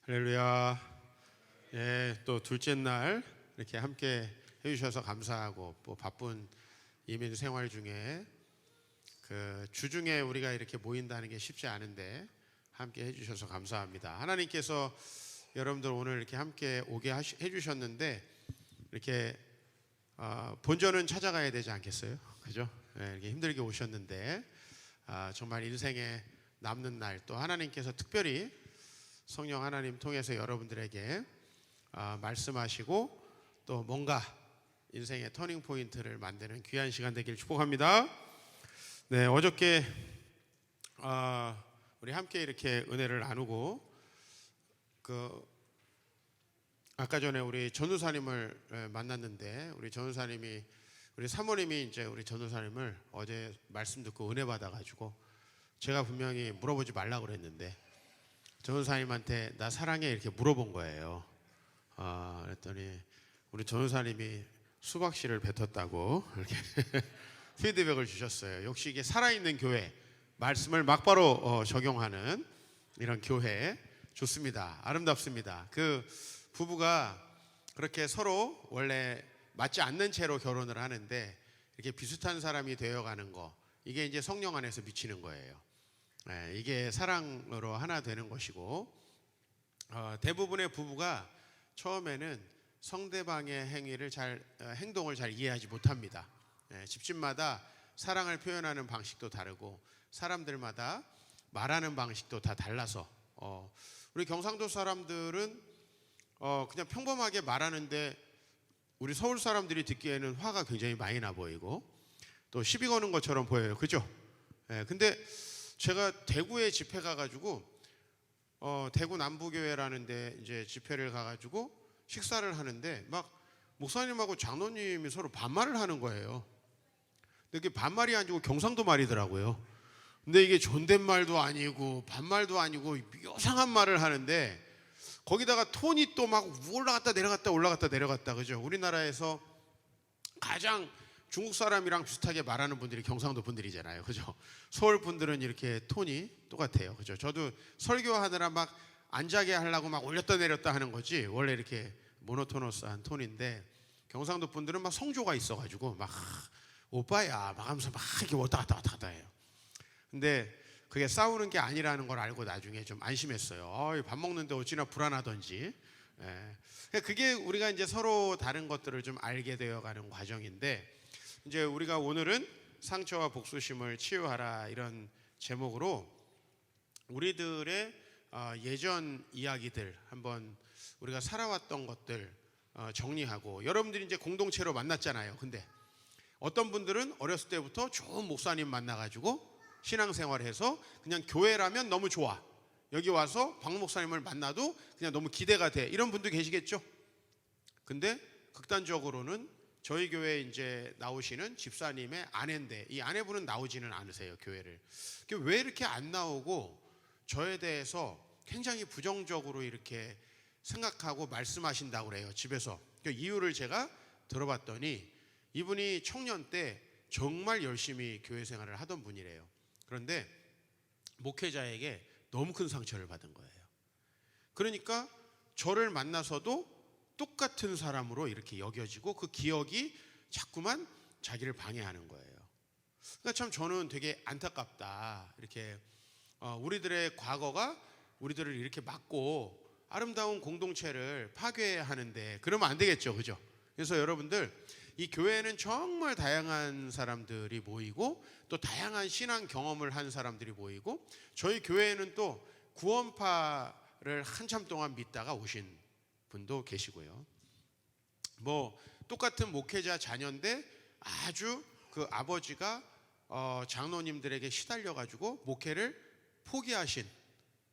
할렐루야. 예, 또 둘째 날 이렇게 함께 해주셔서 감사하고, 또 바쁜 이민 생활 중에 그 주중에 우리가 이렇게 모인다는 게 쉽지 않은데 함께 해주셔서 감사합니다. 하나님께서 여러분들 오늘 이렇게 함께 오게 해주셨는데 이렇게 본전은 찾아가야 되지 않겠어요? 그죠? 예, 이렇게 힘들게 오셨는데 정말 인생에 남는 날 또 하나님께서 특별히 성령 하나님 통해서 여러분들에게 말씀하시고 또 뭔가 인생의 터닝 포인트를 만드는 귀한 시간 되길 축복합니다. 네, 어저께 우리 함께 이렇게 은혜를 나누고 아까 전에 우리 전우사님을 만났는데 우리 전우사님이 우리 사모님이 이제 우리 전우사님을 어제 말씀 듣고 은혜 받아가지고 제가 분명히 물어보지 말라고 그랬는데 전우사님한테 나 사랑해 이렇게 물어본 거예요. 그랬더니 우리 전우사님이 수박씨를 뱉었다고 이렇게 피드백을 주셨어요. 역시 이게 살아있는 교회, 말씀을 막바로 적용하는 이런 교회 좋습니다. 아름답습니다. 그 부부가 그렇게 서로 원래 맞지 않는 채로 결혼을 하는데 이렇게 비슷한 사람이 되어가는 거, 이게 이제 성령 안에서 미치는 거예요. 이게 사랑으로 하나 되는 것이고, 대부분의 부부가 처음에는 상대방의 행동을 잘 이해하지 못합니다. 집집마다 사랑을 표현하는 방식도 다르고 사람들마다 말하는 방식도 다 달라서 우리 경상도 사람들은 그냥 평범하게 말하는데 우리 서울 사람들이 듣기에는 화가 굉장히 많이 나 보이고 또 시비 거는 것처럼 보여요. 그죠? 근데 제가 대구에 집회 가가지고 대구 남부교회라는 데 이제 집회를 가가지고 식사를 하는데 막 목사님하고 장로님이 서로 반말을 하는 거예요. 근데 그게 반말이 아니고 경상도 말이더라고요. 근데 이게 존댓말도 아니고 반말도 아니고 묘상한 말을 하는데 거기다가 톤이 또 막 올라갔다 내려갔다 올라갔다 내려갔다. 그죠? 우리나라에서 가장 중국 사람이랑 비슷하게 말하는 분들이 경상도 분들이잖아요. 그죠? 서울 분들은 이렇게 톤이 똑같아요. 그죠? 저도 설교하느라 막 안 자게 하려고 막 올렸다 내렸다 하는 거지 원래 이렇게 모노토너스한 톤인데 경상도 분들은 막 성조가 있어가지고 막 오빠야 막 하면서 막 이렇게 왔다 갔다 해요. 근데 그게 싸우는 게 아니라는 걸 알고 나중에 좀 안심했어요. 밥 먹는데 어찌나 불안하던지. 그게 우리가 이제 서로 다른 것들을 좀 알게 되어가는 과정인데, 이제 우리가 오늘은 상처와 복수심을 치유하라 이런 제목으로 우리들의 예전 이야기들 한번 우리가 살아왔던 것들 정리하고, 여러분들이 이제 공동체로 만났잖아요. 근데 어떤 분들은 어렸을 때부터 좋은 목사님 만나가지고 신앙생활해서 그냥 교회라면 너무 좋아, 여기 와서 박 목사님을 만나도 그냥 너무 기대가 돼, 이런 분도 계시겠죠. 근데 극단적으로는 저희 교회에 이제 나오시는 집사님의 아내인데 이 아내분은 나오지는 않으세요, 교회를. 왜 이렇게 안 나오고 저에 대해서 굉장히 부정적으로 이렇게 생각하고 말씀하신다고 그래요, 집에서. 그 이유를 제가 들어봤더니 이분이 청년 때 정말 열심히 교회 생활을 하던 분이래요. 그런데 목회자에게 너무 큰 상처를 받은 거예요. 그러니까 저를 만나서도 똑같은 사람으로 이렇게 여겨지고 그 기억이 자꾸만 자기를 방해하는 거예요. 그러니까 참 저는 되게 안타깝다. 이렇게 우리들의 과거가 우리들을 이렇게 막고 아름다운 공동체를 파괴하는데 그러면 안 되겠죠. 그죠? 그래서 여러분들, 이 교회는 정말 다양한 사람들이 모이고 또 다양한 신앙 경험을 한 사람들이 모이고, 저희 교회에는 또 구원파를 한참 동안 믿다가 오신 분도 계시고요. 뭐 똑같은 목회자 자녀인데 아주 그 아버지가 장로님들에게 시달려 가지고 목회를 포기하신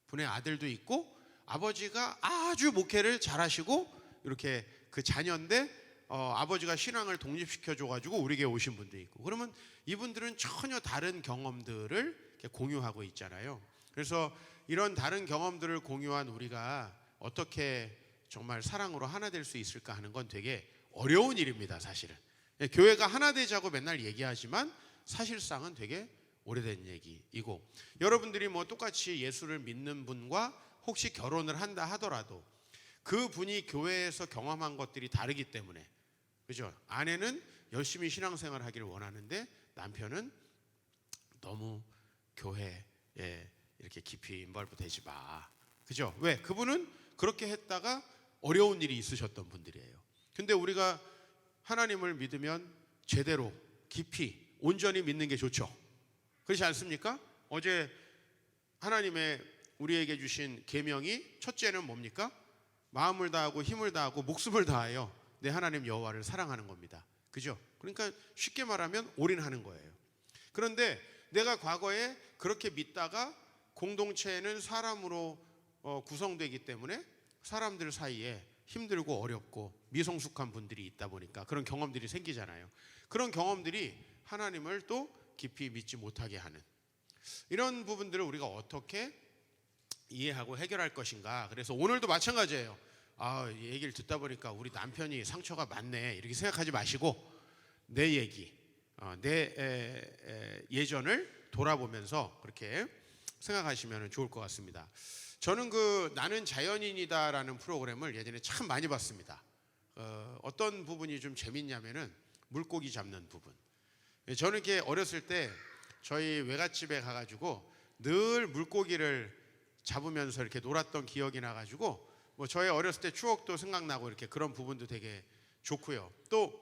분의 아들도 있고, 아버지가 아주 목회를 잘하시고 이렇게 그 자녀인데 아버지가 신앙을 독립시켜 줘가지고 우리에게 오신 분도 있고. 그러면 이분들은 전혀 다른 경험들을 이렇게 공유하고 있잖아요. 그래서 이런 다른 경험들을 공유한 우리가 어떻게 정말 사랑으로 하나 될 수 있을까 하는 건 되게 어려운 일입니다, 사실은. 교회가 하나 되자고 맨날 얘기하지만 사실상은 되게 오래된 얘기이고, 여러분들이 뭐 똑같이 예수를 믿는 분과 혹시 결혼을 한다 하더라도 그 분이 교회에서 경험한 것들이 다르기 때문에, 그죠? 아내는 열심히 신앙생활 하기를 원하는데 남편은 너무 교회에 이렇게 깊이 인벌브 되지 마. 그죠? 왜? 그분은 그렇게 했다가 어려운 일이 있으셨던 분들이에요. 근데 우리가 하나님을 믿으면 제대로 깊이 온전히 믿는 게 좋죠. 그렇지 않습니까? 어제 하나님의 우리에게 주신 계명이 첫째는 뭡니까? 마음을 다하고 힘을 다하고 목숨을 다하여 내 하나님 여호와를 사랑하는 겁니다. 그죠? 그러니까 쉽게 말하면 올인하는 거예요. 그런데 내가 과거에 그렇게 믿다가 공동체는 사람으로 구성되기 때문에 사람들 사이에 힘들고 어렵고 미성숙한 분들이 있다 보니까 그런 경험들이 생기잖아요. 그런 경험들이 하나님을 또 깊이 믿지 못하게 하는 이런 부분들을 우리가 어떻게 이해하고 해결할 것인가. 그래서 오늘도 마찬가지예요. 이 얘기를 듣다 보니까 우리 남편이 상처가 많네 이렇게 생각하지 마시고 내 얘기, 내 예전을 돌아보면서 그렇게 생각하시면 좋을 것 같습니다. 저는 그 나는 자연인이다라는 프로그램을 예전에 참 많이 봤습니다. 어떤 부분이 좀 재밌냐면은 물고기 잡는 부분. 저는 이렇게 어렸을 때 저희 외갓집에 가가지고 늘 물고기를 잡으면서 이렇게 놀았던 기억이 나가지고 뭐 저의 어렸을 때 추억도 생각나고 이렇게 그런 부분도 되게 좋고요. 또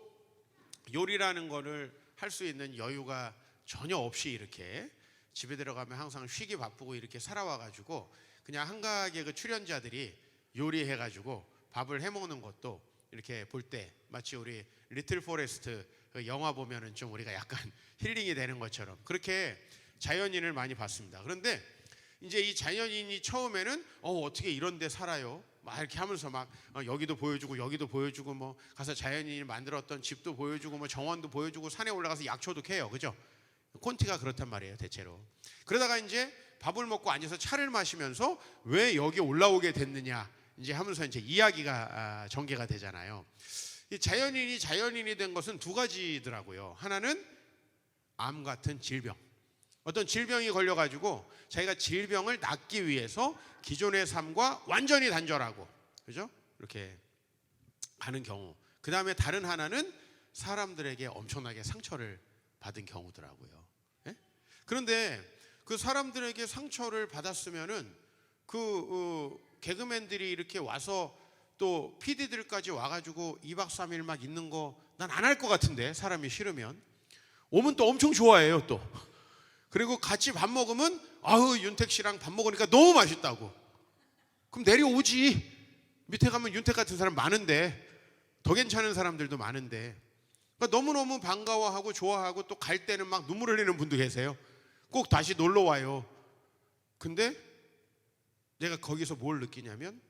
요리라는 거를 할 수 있는 여유가 전혀 없이 이렇게 집에 들어가면 항상 쉬기 바쁘고 이렇게 살아와가지고 그냥 한가하게 그 출연자들이 요리해가지고 밥을 해먹는 것도 이렇게 볼 때 마치 우리 리틀 포레스트 그 영화 보면은 좀 우리가 약간 힐링이 되는 것처럼 그렇게 자연인을 많이 봤습니다. 그런데 이제 이 자연인이 처음에는 어떻게 이런 데 살아요? 막 이렇게 하면서 막 여기도 보여주고 여기도 보여주고 뭐 가서 자연인이 만들었던 집도 보여주고 뭐 정원도 보여주고 산에 올라가서 약초도 캐요. 그죠? 콘티가 그렇단 말이에요, 대체로. 그러다가 이제 밥을 먹고 앉아서 차를 마시면서 왜 여기 올라오게 됐느냐 이제 하면서 이제 이야기가 전개가 되잖아요. 이 자연인이 된 것은 두 가지더라고요. 하나는 암 같은 질병. 어떤 질병이 걸려가지고 자기가 질병을 낫기 위해서 기존의 삶과 완전히 단절하고, 그죠? 이렇게 가는 경우. 그 다음에 다른 하나는 사람들에게 엄청나게 상처를 받은 경우더라고요. 예? 그런데 그 사람들에게 상처를 받았으면은 그 개그맨들이 이렇게 와서 또 PD들까지 와가지고 2박 3일 막 있는 거 난 안 할 것 같은데 사람이 싫으면 오면 또 엄청 좋아해요 또. 그리고 같이 밥 먹으면 윤택 씨랑 밥 먹으니까 너무 맛있다고. 그럼 내려오지. 밑에 가면 윤택 같은 사람 많은데 더 괜찮은 사람들도 많은데 그러니까 너무너무 반가워하고 좋아하고 또 갈 때는 막 눈물 흘리는 분도 계세요. 꼭 다시 놀러 와요. 근데 내가 거기서 뭘 느끼냐면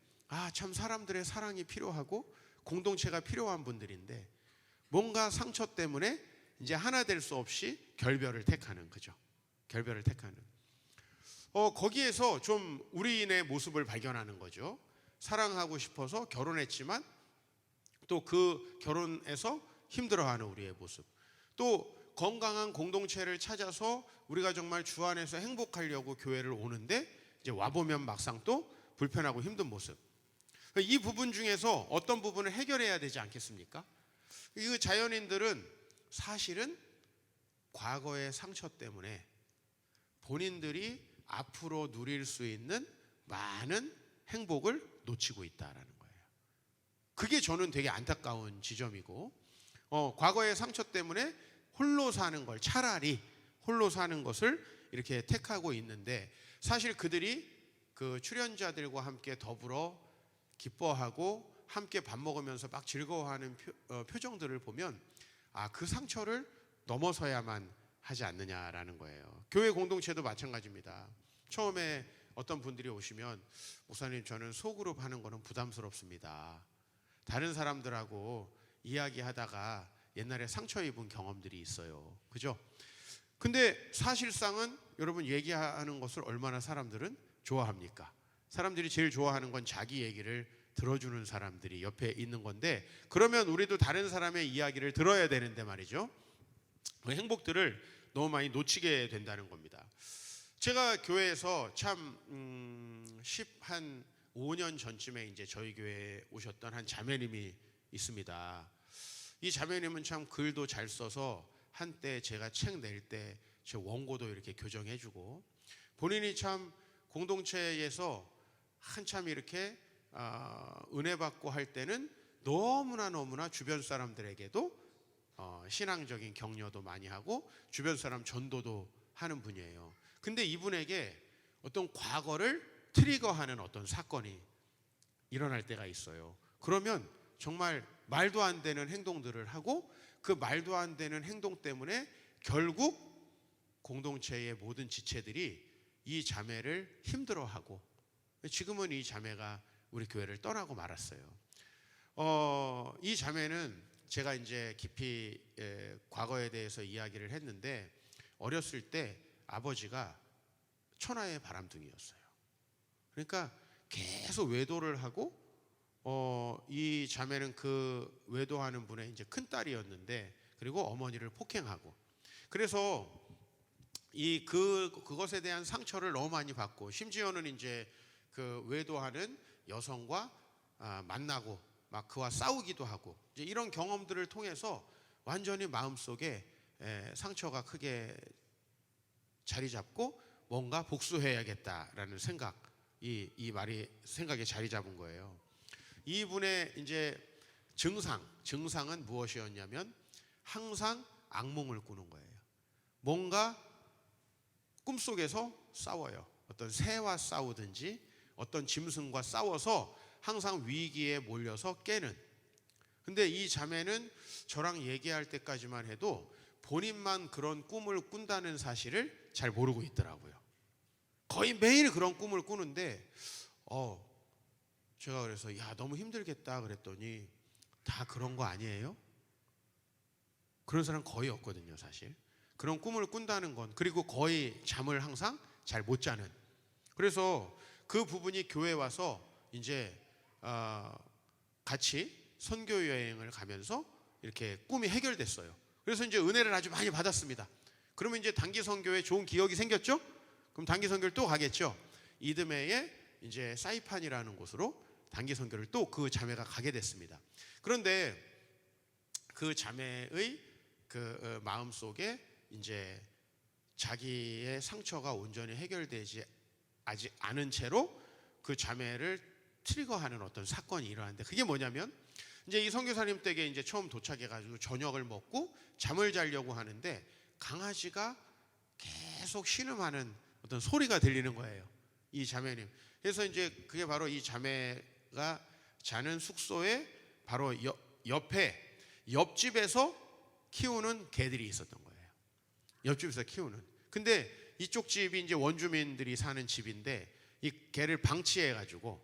참 사람들의 사랑이 필요하고 공동체가 필요한 분들인데 뭔가 상처 때문에 이제 하나 될 수 없이 결별을 택하는 거죠. 결별을 택하는. 거기에서 좀 우리인의 모습을 발견하는 거죠. 사랑하고 싶어서 결혼했지만 또 그 결혼에서 힘들어하는 우리의 모습. 또 건강한 공동체를 찾아서 우리가 정말 주 안에서 행복하려고 교회를 오는데 이제 와보면 막상 또 불편하고 힘든 모습. 이 부분 중에서 어떤 부분을 해결해야 되지 않겠습니까? 이 자연인들은 사실은 과거의 상처 때문에 본인들이 앞으로 누릴 수 있는 많은 행복을 놓치고 있다라는 거예요. 그게 저는 되게 안타까운 지점이고 과거의 상처 때문에 홀로 사는 걸 차라리 홀로 사는 것을 이렇게 택하고 있는데 사실 그들이 그 출연자들과 함께 더불어 기뻐하고 함께 밥 먹으면서 막 즐거워하는 표정들을 보면 그 상처를 넘어서야만 하지 않느냐라는 거예요. 교회 공동체도 마찬가지입니다. 처음에 어떤 분들이 오시면 목사님 저는 소그룹 하는 거는 부담스럽습니다. 다른 사람들하고 이야기하다가 옛날에 상처 입은 경험들이 있어요. 그죠? 근데 사실상은 여러분 얘기하는 것을 얼마나 사람들은 좋아합니까? 사람들이 제일 좋아하는 건 자기 얘기를 들어주는 사람들이 옆에 있는 건데 그러면 우리도 다른 사람의 이야기를 들어야 되는데 말이죠. 그 행복들을 너무 많이 놓치게 된다는 겁니다. 제가 교회에서 참 한 5년 전쯤에 이제 저희 교회에 오셨던 한 자매님이 있습니다. 이 자매님은 참 글도 잘 써서 한때 제가 책 낼 때 제 원고도 이렇게 교정해주고, 본인이 참 공동체에서 한참 이렇게 은혜 받고 할 때는 너무나 주변 사람들에게도 신앙적인 격려도 많이 하고 주변 사람 전도도 하는 분이에요. 근데 이분에게 어떤 과거를 트리거하는 어떤 사건이 일어날 때가 있어요. 그러면 정말 말도 안 되는 행동들을 하고, 그 말도 안 되는 행동 때문에 결국 공동체의 모든 지체들이 이 자매를 힘들어하고, 지금은 이 자매가 우리 교회를 떠나고 말았어요. 이 자매는 제가 이제 깊이 과거에 대해서 이야기를 했는데, 어렸을 때 아버지가 천하의 바람둥이였어요. 그러니까 계속 외도를 하고, 이 자매는 그 외도하는 분의 이제 큰 딸이었는데, 그리고 어머니를 폭행하고, 그래서 그것에 대한 상처를 너무 많이 받고, 심지어는 이제 그 외도하는 여성과 만나고 막 그와 싸우기도 하고, 이제 이런 경험들을 통해서 완전히 마음속에 상처가 크게 자리 잡고 뭔가 복수해야겠다라는 이 말이 생각에 자리 잡은 거예요. 이분의 이제 증상은 무엇이었냐면, 항상 악몽을 꾸는 거예요. 뭔가 꿈속에서 싸워요. 어떤 새와 싸우든지 어떤 짐승과 싸워서 항상 위기에 몰려서 깨는. 근데 이 자매는 저랑 얘기할 때까지만 해도 본인만 그런 꿈을 꾼다는 사실을 잘 모르고 있더라고요. 거의 매일 그런 꿈을 꾸는데, 제가 그래서 야, 너무 힘들겠다 그랬더니, 다 그런 거 아니에요? 그런 사람 거의 없거든요, 사실. 그런 꿈을 꾼다는 건, 그리고 거의 잠을 항상 잘 못 자는. 그래서 그 부분이 교회 와서 이제 같이 선교 여행을 가면서 이렇게 꿈이 해결됐어요. 그래서 이제 은혜를 아주 많이 받았습니다. 그러면 이제 단기 선교에 좋은 기억이 생겼죠? 그럼 단기 선교를 또 가겠죠. 이듬해에 이제 사이판이라는 곳으로 단기 선교를 또 그 자매가 가게 됐습니다. 그런데 그 자매의 그 마음 속에 이제 자기의 상처가 온전히 해결되지 아직 않은 채로 그 자매를 트리거하는 어떤 사건이 일어났는데, 그게 뭐냐면, 이제 이 선교사님 댁에 이제 처음 도착해가지고 저녁을 먹고 잠을 자려고 하는데 강아지가 계속 신음하는 어떤 소리가 들리는 거예요, 이 자매님. 그래서 이제 그게 바로 이 자매가 자는 숙소에 바로 옆집에서 키우는 개들이 있었던 거예요. 옆집에서 키우는. 근데 이쪽 집이 이제 원주민들이 사는 집인데, 이 개를 방치해가지고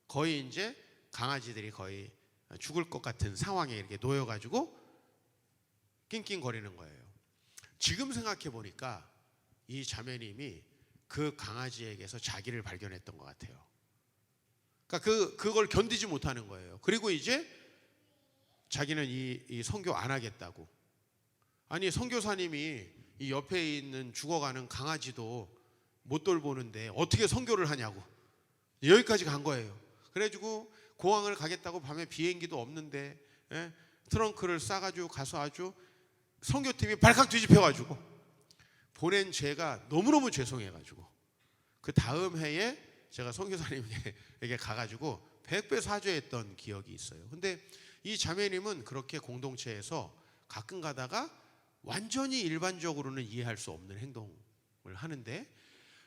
거의 이제 강아지들이 거의 죽을 것 같은 상황에 이렇게 놓여가지고 낑낑거리는 거예요. 지금 생각해 보니까 이 자매님이 그 강아지에게서 자기를 발견했던 것 같아요. 그러니까 그걸 견디지 못하는 거예요. 그리고 이제 자기는 이 선교 안 하겠다고. 아니, 선교사님이 이 옆에 있는 죽어가는 강아지도 못 돌보는데 어떻게 선교를 하냐고, 여기까지 간 거예요. 그래가지고 공항을 가겠다고, 밤에 비행기도 없는데 트렁크를 싸가지고 가서 아주 선교팀이 발칵 뒤집혀가지고 보낸 제가 너무너무 죄송해가지고, 그 다음 해에 제가 선교사님에게 가가지고 100배 사죄했던 기억이 있어요. 근데 이 자매님은 그렇게 공동체에서 가끔 가다가 완전히 일반적으로는 이해할 수 없는 행동을 하는데,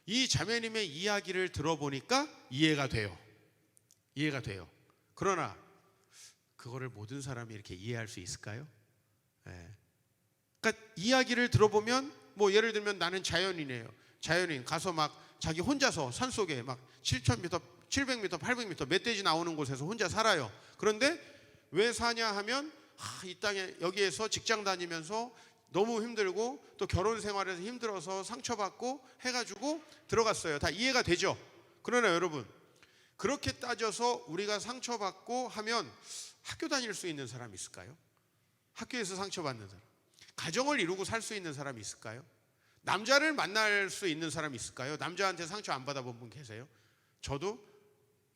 이 자매님의 이야기를 들어보니까 이해가 돼요. 그러나 그거를 모든 사람이 이렇게 이해할 수 있을까요? 그러니까 이야기를 들어보면, 뭐 예를 들면 나는 자연인이에요. 자연인 가서 막 자기 혼자서 산속에 막 7,000m, 700m, 800m 멧돼지 나오는 곳에서 혼자 살아요. 그런데 왜 사냐 하면, 이 땅에 여기에서 직장 다니면서 너무 힘들고 또 결혼 생활에서 힘들어서 상처받고 해가지고 들어갔어요. 다 이해가 되죠? 그러나 여러분, 그렇게 따져서 우리가 상처받고 하면 학교 다닐 수 있는 사람이 있을까요? 학교에서 상처받는 사람. 가정을 이루고 살 수 있는 사람이 있을까요? 남자를 만날 수 있는 사람이 있을까요? 남자한테 상처 안 받아본 분 계세요? 저도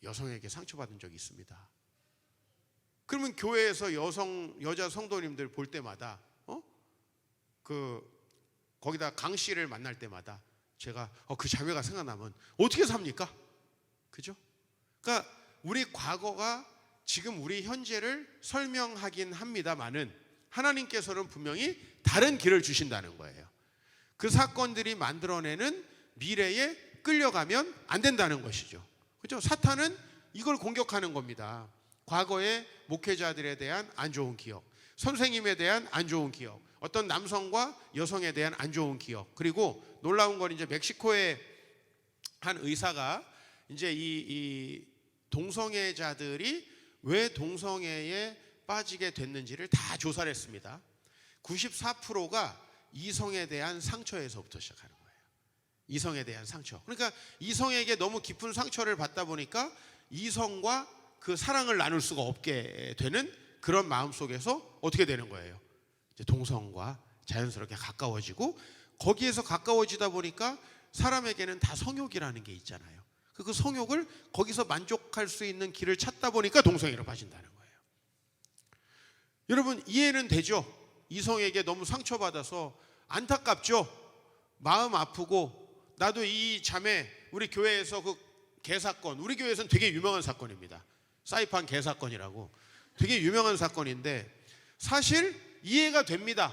여성에게 상처받은 적이 있습니다. 그러면 교회에서 여자 성도님들 볼 때마다 거기다 강 씨를 만날 때마다 제가 그 자매가 생각나면 어떻게 삽니까? 그죠? 그러니까 우리 과거가 지금 우리 현재를 설명하긴 합니다만은 하나님께서는 분명히 다른 길을 주신다는 거예요. 그 사건들이 만들어내는 미래에 끌려가면 안 된다는 것이죠. 그죠? 사탄은 이걸 공격하는 겁니다. 과거의 목회자들에 대한 안 좋은 기억, 선생님에 대한 안 좋은 기억, 어떤 남성과 여성에 대한 안 좋은 기억, 그리고 놀라운 건 이제 멕시코의 한 의사가 이제 이 동성애자들이 왜 동성애에 빠지게 됐는지를 다 조사를 했습니다. 94%가 이성에 대한 상처에서부터 시작하는 거예요. 이성에 대한 상처. 그러니까 이성에게 너무 깊은 상처를 받다 보니까 이성과 그 사랑을 나눌 수가 없게 되는 그런 마음 속에서 어떻게 되는 거예요? 이제 동성과 자연스럽게 가까워지고, 거기에서 가까워지다 보니까 사람에게는 다 성욕이라는 게 있잖아요. 그 성욕을 거기서 만족할 수 있는 길을 찾다 보니까 동성애로 빠진다는 거예요. 여러분, 이해는 되죠? 이성에게 너무 상처받아서 안타깝죠? 마음 아프고. 나도 이 자매, 우리 교회에서 그 개사건, 우리 교회에서는 되게 유명한 사건입니다. 사이판 개사건이라고 되게 유명한 사건인데 사실 이해가 됩니다.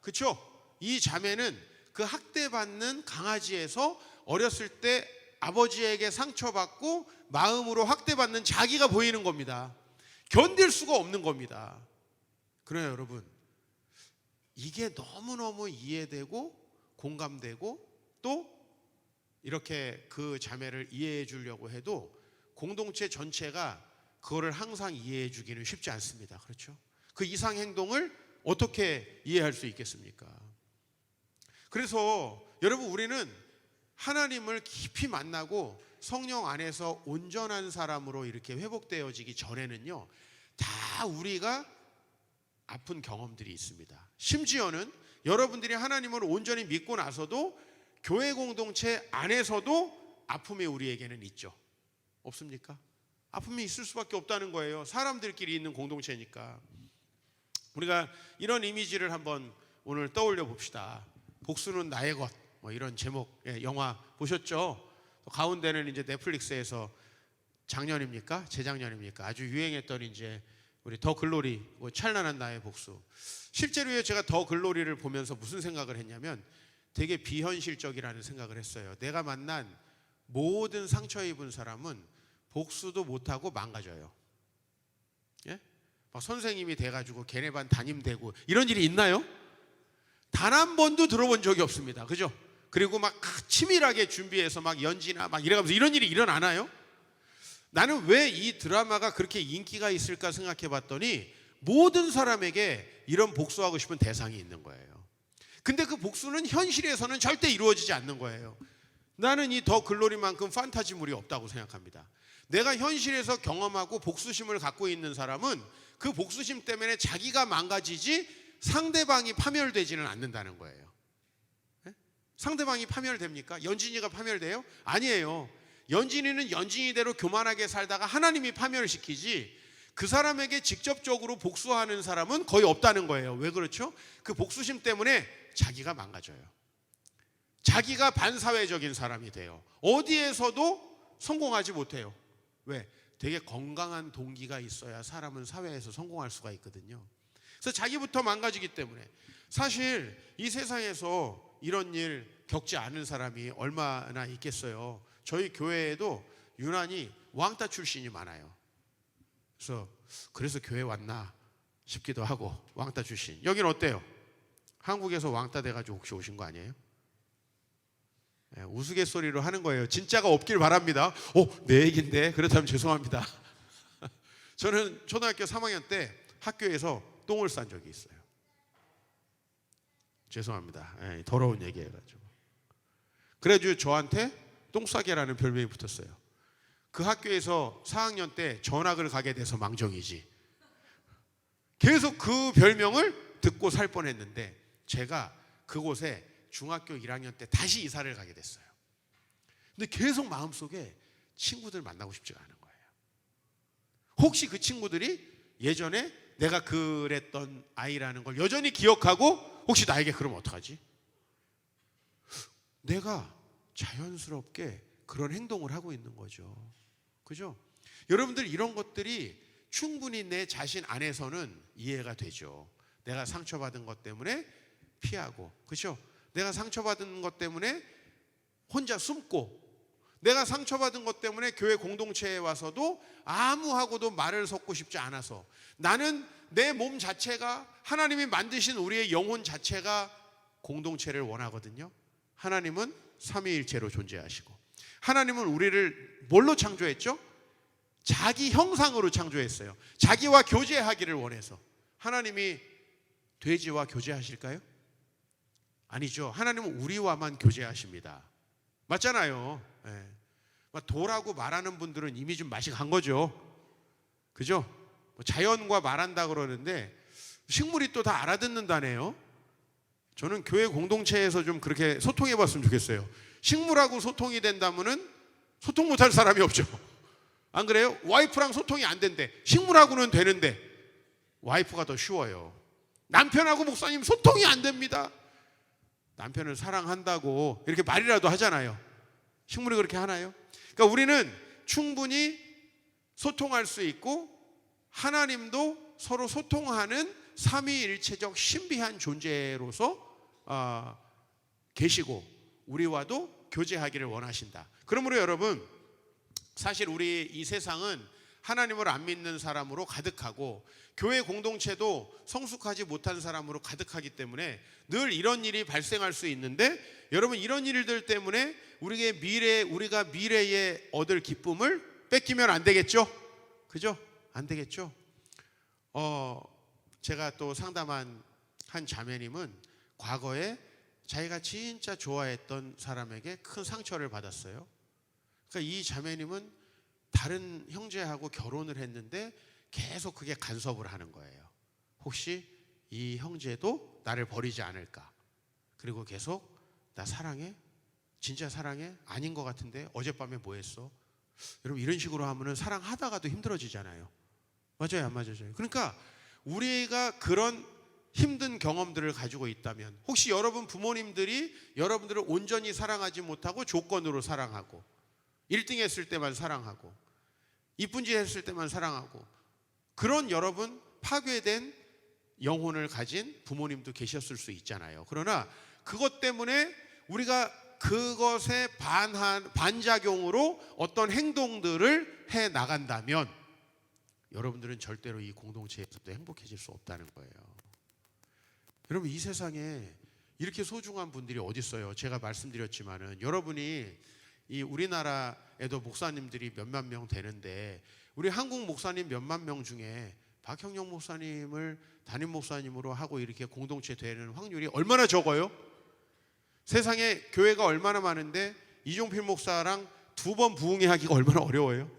그렇죠? 이 자매는 그 학대받는 강아지에서 어렸을 때 아버지에게 상처받고 마음으로 학대받는 자기가 보이는 겁니다. 견딜 수가 없는 겁니다. 그래요, 여러분. 이게 너무너무 이해되고 공감되고 또 이렇게 그 자매를 이해해 주려고 해도 공동체 전체가 그거를 항상 이해해 주기는 쉽지 않습니다. 그렇죠? 그 이상 행동을 어떻게 이해할 수 있겠습니까? 그래서 여러분, 우리는 하나님을 깊이 만나고 성령 안에서 온전한 사람으로 이렇게 회복되어지기 전에는요, 다 우리가 아픈 경험들이 있습니다. 심지어는 여러분들이 하나님을 온전히 믿고 나서도 교회 공동체 안에서도 아픔이 우리에게는 있죠. 없습니까? 아픔이 있을 수밖에 없다는 거예요. 사람들끼리 있는 공동체니까. 우리가 이런 이미지를 한번 오늘 떠올려 봅시다. 복수는 나의 것, 뭐 이런 제목의 영화 보셨죠? 가운데는 이제 넷플릭스에서 작년입니까? 재작년입니까? 아주 유행했던 이제 우리 더 글로리, 뭐 찬란한 나의 복수. 실제로 제가 더 글로리를 보면서 무슨 생각을 했냐면 되게 비현실적이라는 생각을 했어요. 내가 만난 모든 상처 입은 사람은 복수도 못하고 망가져요. 예? 막 선생님이 돼가지고 걔네 반 담임되고 이런 일이 있나요? 단 한 번도 들어본 적이 없습니다. 그죠? 그리고 막 치밀하게 준비해서 막 연지나 막 이래가면서 이런 일이 일어나나요? 나는 왜 이 드라마가 그렇게 인기가 있을까 생각해 봤더니 모든 사람에게 이런 복수하고 싶은 대상이 있는 거예요. 근데 그 복수는 현실에서는 절대 이루어지지 않는 거예요. 나는 이 더 글로리만큼 판타지물이 없다고 생각합니다. 내가 현실에서 경험하고 복수심을 갖고 있는 사람은 그 복수심 때문에 자기가 망가지지 상대방이 파멸되지는 않는다는 거예요. 네? 상대방이 파멸됩니까? 연진이가 파멸돼요? 아니에요. 연진이는 연진이대로 교만하게 살다가 하나님이 파멸시키지 그 사람에게 직접적으로 복수하는 사람은 거의 없다는 거예요. 왜 그렇죠? 그 복수심 때문에 자기가 망가져요. 자기가 반사회적인 사람이 돼요. 어디에서도 성공하지 못해요. 왜? 되게 건강한 동기가 있어야 사람은 사회에서 성공할 수가 있거든요. 그래서 자기부터 망가지기 때문에 사실 이 세상에서 이런 일 겪지 않은 사람이 얼마나 있겠어요. 저희 교회에도 유난히 왕따 출신이 많아요. 그래서 교회 왔나 싶기도 하고. 왕따 출신. 여긴 어때요? 한국에서 왕따 돼가지고 혹시 오신 거 아니에요? 네, 우스갯소리로 하는 거예요. 진짜가 없길 바랍니다. 내 얘기인데 그렇다면 죄송합니다. 저는 초등학교 3학년 때 학교에서 똥을 싼 적이 있어요. 죄송합니다. 네, 더러운 얘기 해가지고. 그래가지고 저한테 똥싸개라는 별명이 붙었어요. 그 학교에서 4학년 때 전학을 가게 돼서 망정이지. 계속 그 별명을 듣고 살 뻔했는데 제가 그곳에 중학교 1학년 때 다시 이사를 가게 됐어요. 근데 계속 마음속에 친구들 만나고 싶지가 않은 거예요. 혹시 그 친구들이 예전에 내가 그랬던 아이라는 걸 여전히 기억하고 혹시 나에게 그러면 어떡하지? 내가 자연스럽게 그런 행동을 하고 있는 거죠. 그죠? 여러분들 이런 것들이 충분히 내 자신 안에서는 이해가 되죠. 내가 상처받은 것 때문에 피하고, 그죠? 내가 상처받은 것 때문에 혼자 숨고, 내가 상처받은 것 때문에 교회 공동체에 와서도 아무하고도 말을 섞고 싶지 않아서, 나는 내 몸 자체가, 하나님이 만드신 우리의 영혼 자체가 공동체를 원하거든요. 하나님은 삼위일체로 존재하시고, 하나님은 우리를 뭘로 창조했죠? 자기 형상으로 창조했어요. 자기와 교제하기를 원해서. 하나님이 돼지와 교제하실까요? 아니죠. 하나님은 우리와만 교제하십니다. 맞잖아요. 네. 도라고 말하는 분들은 이미 좀 맛이 간 거죠. 그죠? 자연과 말한다 그러는데 식물이 또 다 알아듣는다네요. 저는 교회 공동체에서 좀 그렇게 소통해 봤으면 좋겠어요. 식물하고 소통이 된다면은 소통 못할 사람이 없죠. 안 그래요? 와이프랑 소통이 안 된대. 식물하고는 되는데 와이프가 더 쉬워요. 남편하고 목사님 소통이 안 됩니다. 남편을 사랑한다고 이렇게 말이라도 하잖아요. 식물이 그렇게 하나요? 그러니까 우리는 충분히 소통할 수 있고 하나님도 서로 소통하는 삼위일체적 신비한 존재로서 계시고 우리와도 교제하기를 원하신다. 그러므로 여러분, 사실 우리 이 세상은 하나님을 안 믿는 사람으로 가득하고 교회 공동체도 성숙하지 못한 사람으로 가득하기 때문에 늘 이런 일이 발생할 수 있는데, 여러분 이런 일들 때문에 우리가 미래에 얻을 기쁨을 뺏기면 안 되겠죠? 그죠? 안 되겠죠? 제가 또 상담한 한 자매님은 과거에 자기가 진짜 좋아했던 사람에게 큰 상처를 받았어요. 그러니까 이 자매님은 다른 형제하고 결혼을 했는데 계속 그게 간섭을 하는 거예요. 혹시 이 형제도 나를 버리지 않을까? 그리고 계속 나 사랑해? 진짜 사랑해? 아닌 것 같은데 어젯밤에 뭐 했어? 여러분 이런 식으로 하면은 사랑하다가도 힘들어지잖아요. 맞아요, 안 맞아요? 그러니까 우리가 그런 힘든 경험들을 가지고 있다면, 혹시 여러분 부모님들이 여러분들을 온전히 사랑하지 못하고 조건으로 사랑하고, 1등 했을 때만 사랑하고, 이쁜 짓 했을 때만 사랑하고, 그런 여러분 파괴된 영혼을 가진 부모님도 계셨을 수 있잖아요. 그러나 그것 때문에 우리가 그것에 반작용으로 어떤 행동들을 해 나간다면 여러분들은 절대로 이 공동체에서도 행복해질 수 없다는 거예요. 여러분 이 세상에 이렇게 소중한 분들이 어디 있어요? 제가 말씀드렸지만은 여러분이 이 우리나라에도 목사님들이 몇만 명 되는데 우리 한국 목사님 몇만 명 중에 박형영 목사님을 담임 목사님으로 하고 이렇게 공동체 되는 확률이 얼마나 적어요? 세상에 교회가 얼마나 많은데 이종필 목사랑 2번 부흥회 하기가 얼마나 어려워요?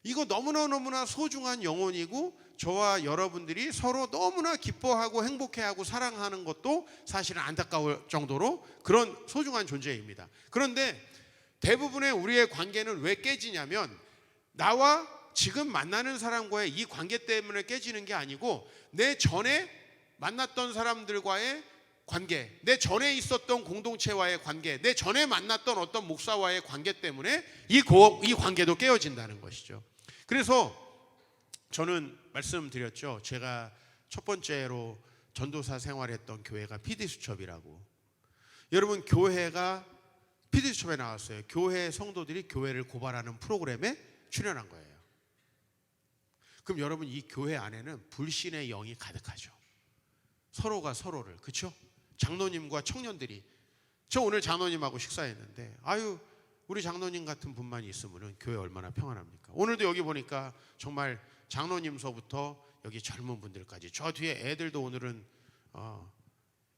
이거 너무나 소중한 영혼이고 저와 여러분들이 서로 너무나 기뻐하고 행복해하고 사랑하는 것도 사실은 안타까울 정도로 그런 소중한 존재입니다. 그런데 대부분의 우리의 관계는 왜 깨지냐면 나와 지금 만나는 사람과의 이 관계 때문에 깨지는 게 아니고 내 전에 만났던 사람들과의 관계, 내 전에 있었던 공동체와의 관계, 내 전에 만났던 어떤 목사와의 관계 때문에 이 관계도 깨어진다는 것이죠. 그래서 저는 말씀드렸죠. 제가 첫 번째로 전도사 생활했던 교회가 PD수첩이라고. 여러분 교회가 PD수첩에 나왔어요. 교회 성도들이 교회를 고발하는 프로그램에 출연한 거예요. 그럼 여러분 이 교회 안에는 불신의 영이 가득하죠. 서로가 서로를, 그렇죠? 장로님과 청년들이, 저 오늘 장로님하고 식사했는데 아유 우리 장로님 같은 분만 있으면 교회 얼마나 평안합니까? 오늘도 여기 보니까 정말 장로님서부터 여기 젊은 분들까지, 저 뒤에 애들도 오늘은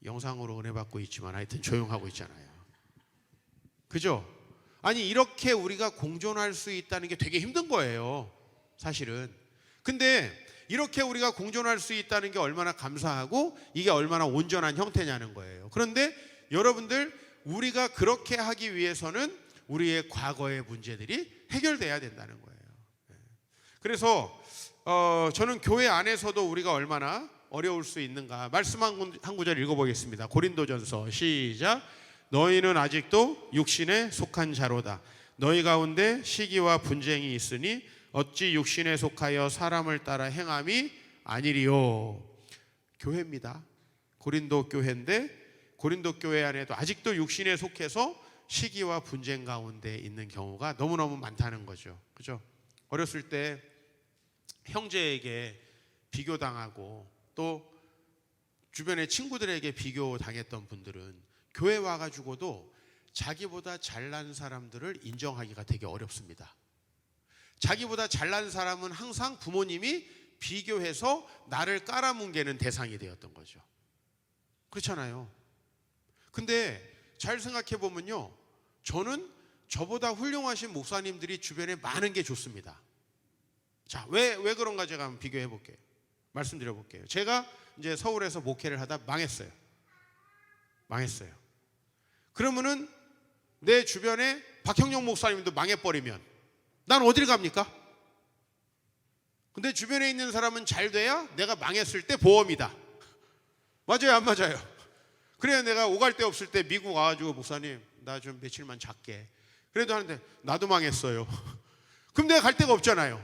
영상으로 은혜 받고 있지만 하여튼 조용하고 있잖아요. 그죠? 아니 이렇게 우리가 공존할 수 있다는 게 되게 힘든 거예요, 사실은. 근데 이렇게 우리가 공존할 수 있다는 게 얼마나 감사하고 이게 얼마나 온전한 형태냐는 거예요. 그런데 여러분들, 우리가 그렇게 하기 위해서는 우리의 과거의 문제들이 해결돼야 된다는 거예요. 그래서 저는 교회 안에서도 우리가 얼마나 어려울 수 있는가 말씀 한 구절 읽어보겠습니다. 고린도전서 시작. 너희는 아직도 육신에 속한 자로다. 너희 가운데 시기와 분쟁이 있으니 어찌 육신에 속하여 사람을 따라 행함이 아니리요. 교회입니다. 고린도 교회인데 고린도 교회 안에도 아직도 육신에 속해서 시기와 분쟁 가운데 있는 경우가 너무너무 많다는 거죠. 그죠? 어렸을 때 형제에게 비교당하고 또 주변의 친구들에게 비교당했던 분들은 교회 와가지고도 자기보다 잘난 사람들을 인정하기가 되게 어렵습니다. 자기보다 잘난 사람은 항상 부모님이 비교해서 나를 깔아뭉개는 대상이 되었던 거죠. 그렇잖아요. 근데 잘 생각해 보면요, 저는 저보다 훌륭하신 목사님들이 주변에 많은 게 좋습니다. 자, 왜 그런가 제가 한번 비교해 볼게요. 말씀드려 볼게요. 제가 이제 서울에서 목회를 하다 망했어요. 그러면은 내 주변에 박형용 목사님도 망해버리면 난 어디를 갑니까? 근데 주변에 있는 사람은 잘 돼야 내가 망했을 때 보험이다. 맞아요, 안 맞아요? 그래야 내가 오갈 데 없을 때 미국 와가지고 목사님 나 좀 며칠만 잘게. 그래도 하는데 나도 망했어요. 그럼 내가 갈 데가 없잖아요.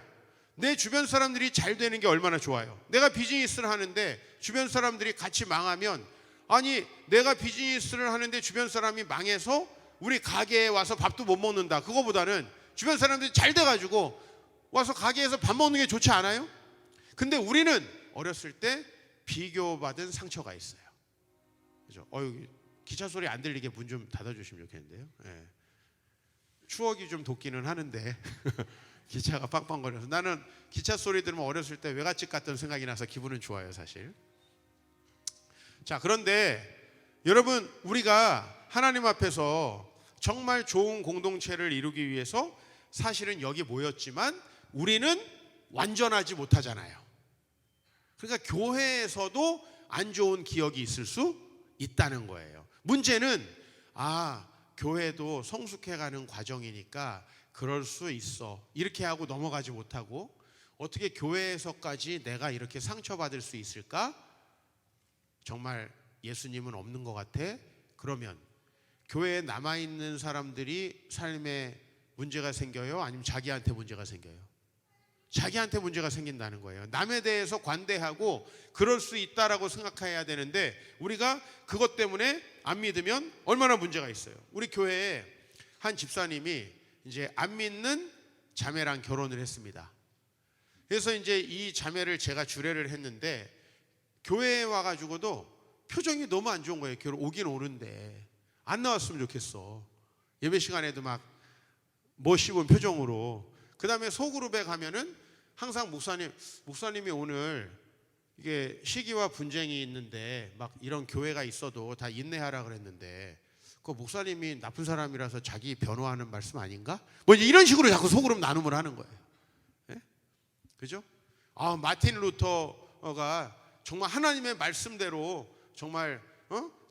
내 주변 사람들이 잘 되는 게 얼마나 좋아요. 내가 비즈니스를 하는데 주변 사람들이 같이 망하면, 아니 내가 비즈니스를 하는데 주변 사람이 망해서 우리 가게에 와서 밥도 못 먹는다. 그거보다는 주변 사람들이 잘 돼가지고 와서 가게에서 밥 먹는 게 좋지 않아요? 근데 우리는 어렸을 때 비교받은 상처가 있어요. 그죠? 기차 소리 안 들리게 문 좀 닫아주시면 좋겠는데요. 예. 추억이 좀 돋기는 하는데 기차가 빵빵거려서 나는 기차 소리 들으면 어렸을 때 외갓집 갔던 생각이 나서 기분은 좋아요, 사실. 자, 그런데 여러분, 우리가 하나님 앞에서 정말 좋은 공동체를 이루기 위해서 사실은 여기 모였지만 우리는 완전하지 못하잖아요. 그러니까 교회에서도 안 좋은 기억이 있을 수 있다는 거예요. 문제는 교회도 성숙해가는 과정이니까 그럴 수 있어 이렇게 하고 넘어가지 못하고, 어떻게 교회에서까지 내가 이렇게 상처받을 수 있을까? 정말 예수님은 없는 것 같아? 그러면 교회에 남아있는 사람들이 삶에 문제가 생겨요? 아니면 자기한테 문제가 생겨요? 자기한테 문제가 생긴다는 거예요. 남에 대해서 관대하고 그럴 수 있다라고 생각해야 되는데 우리가 그것 때문에 안 믿으면 얼마나 문제가 있어요. 우리 교회에 한 집사님이 이제 안 믿는 자매랑 결혼을 했습니다. 그래서 이제 이 자매를 제가 주례를 했는데 교회에 와가지고도 표정이 너무 안 좋은 거예요. 결혼 오긴 오는데 안 나왔으면 좋겠어. 예배 시간에도 막 못 씹은 표정으로. 그 다음에 소그룹에 가면은 항상 목사님이 오늘 이게 시기와 분쟁이 있는데 막 이런 교회가 있어도 다 인내하라 그랬는데 그 목사님이 나쁜 사람이라서 자기 변호하는 말씀 아닌가? 뭐 이런 식으로 자꾸 소그룹 나눔을 하는 거예요. 네? 그죠? 마틴 루터가 정말 하나님의 말씀대로 정말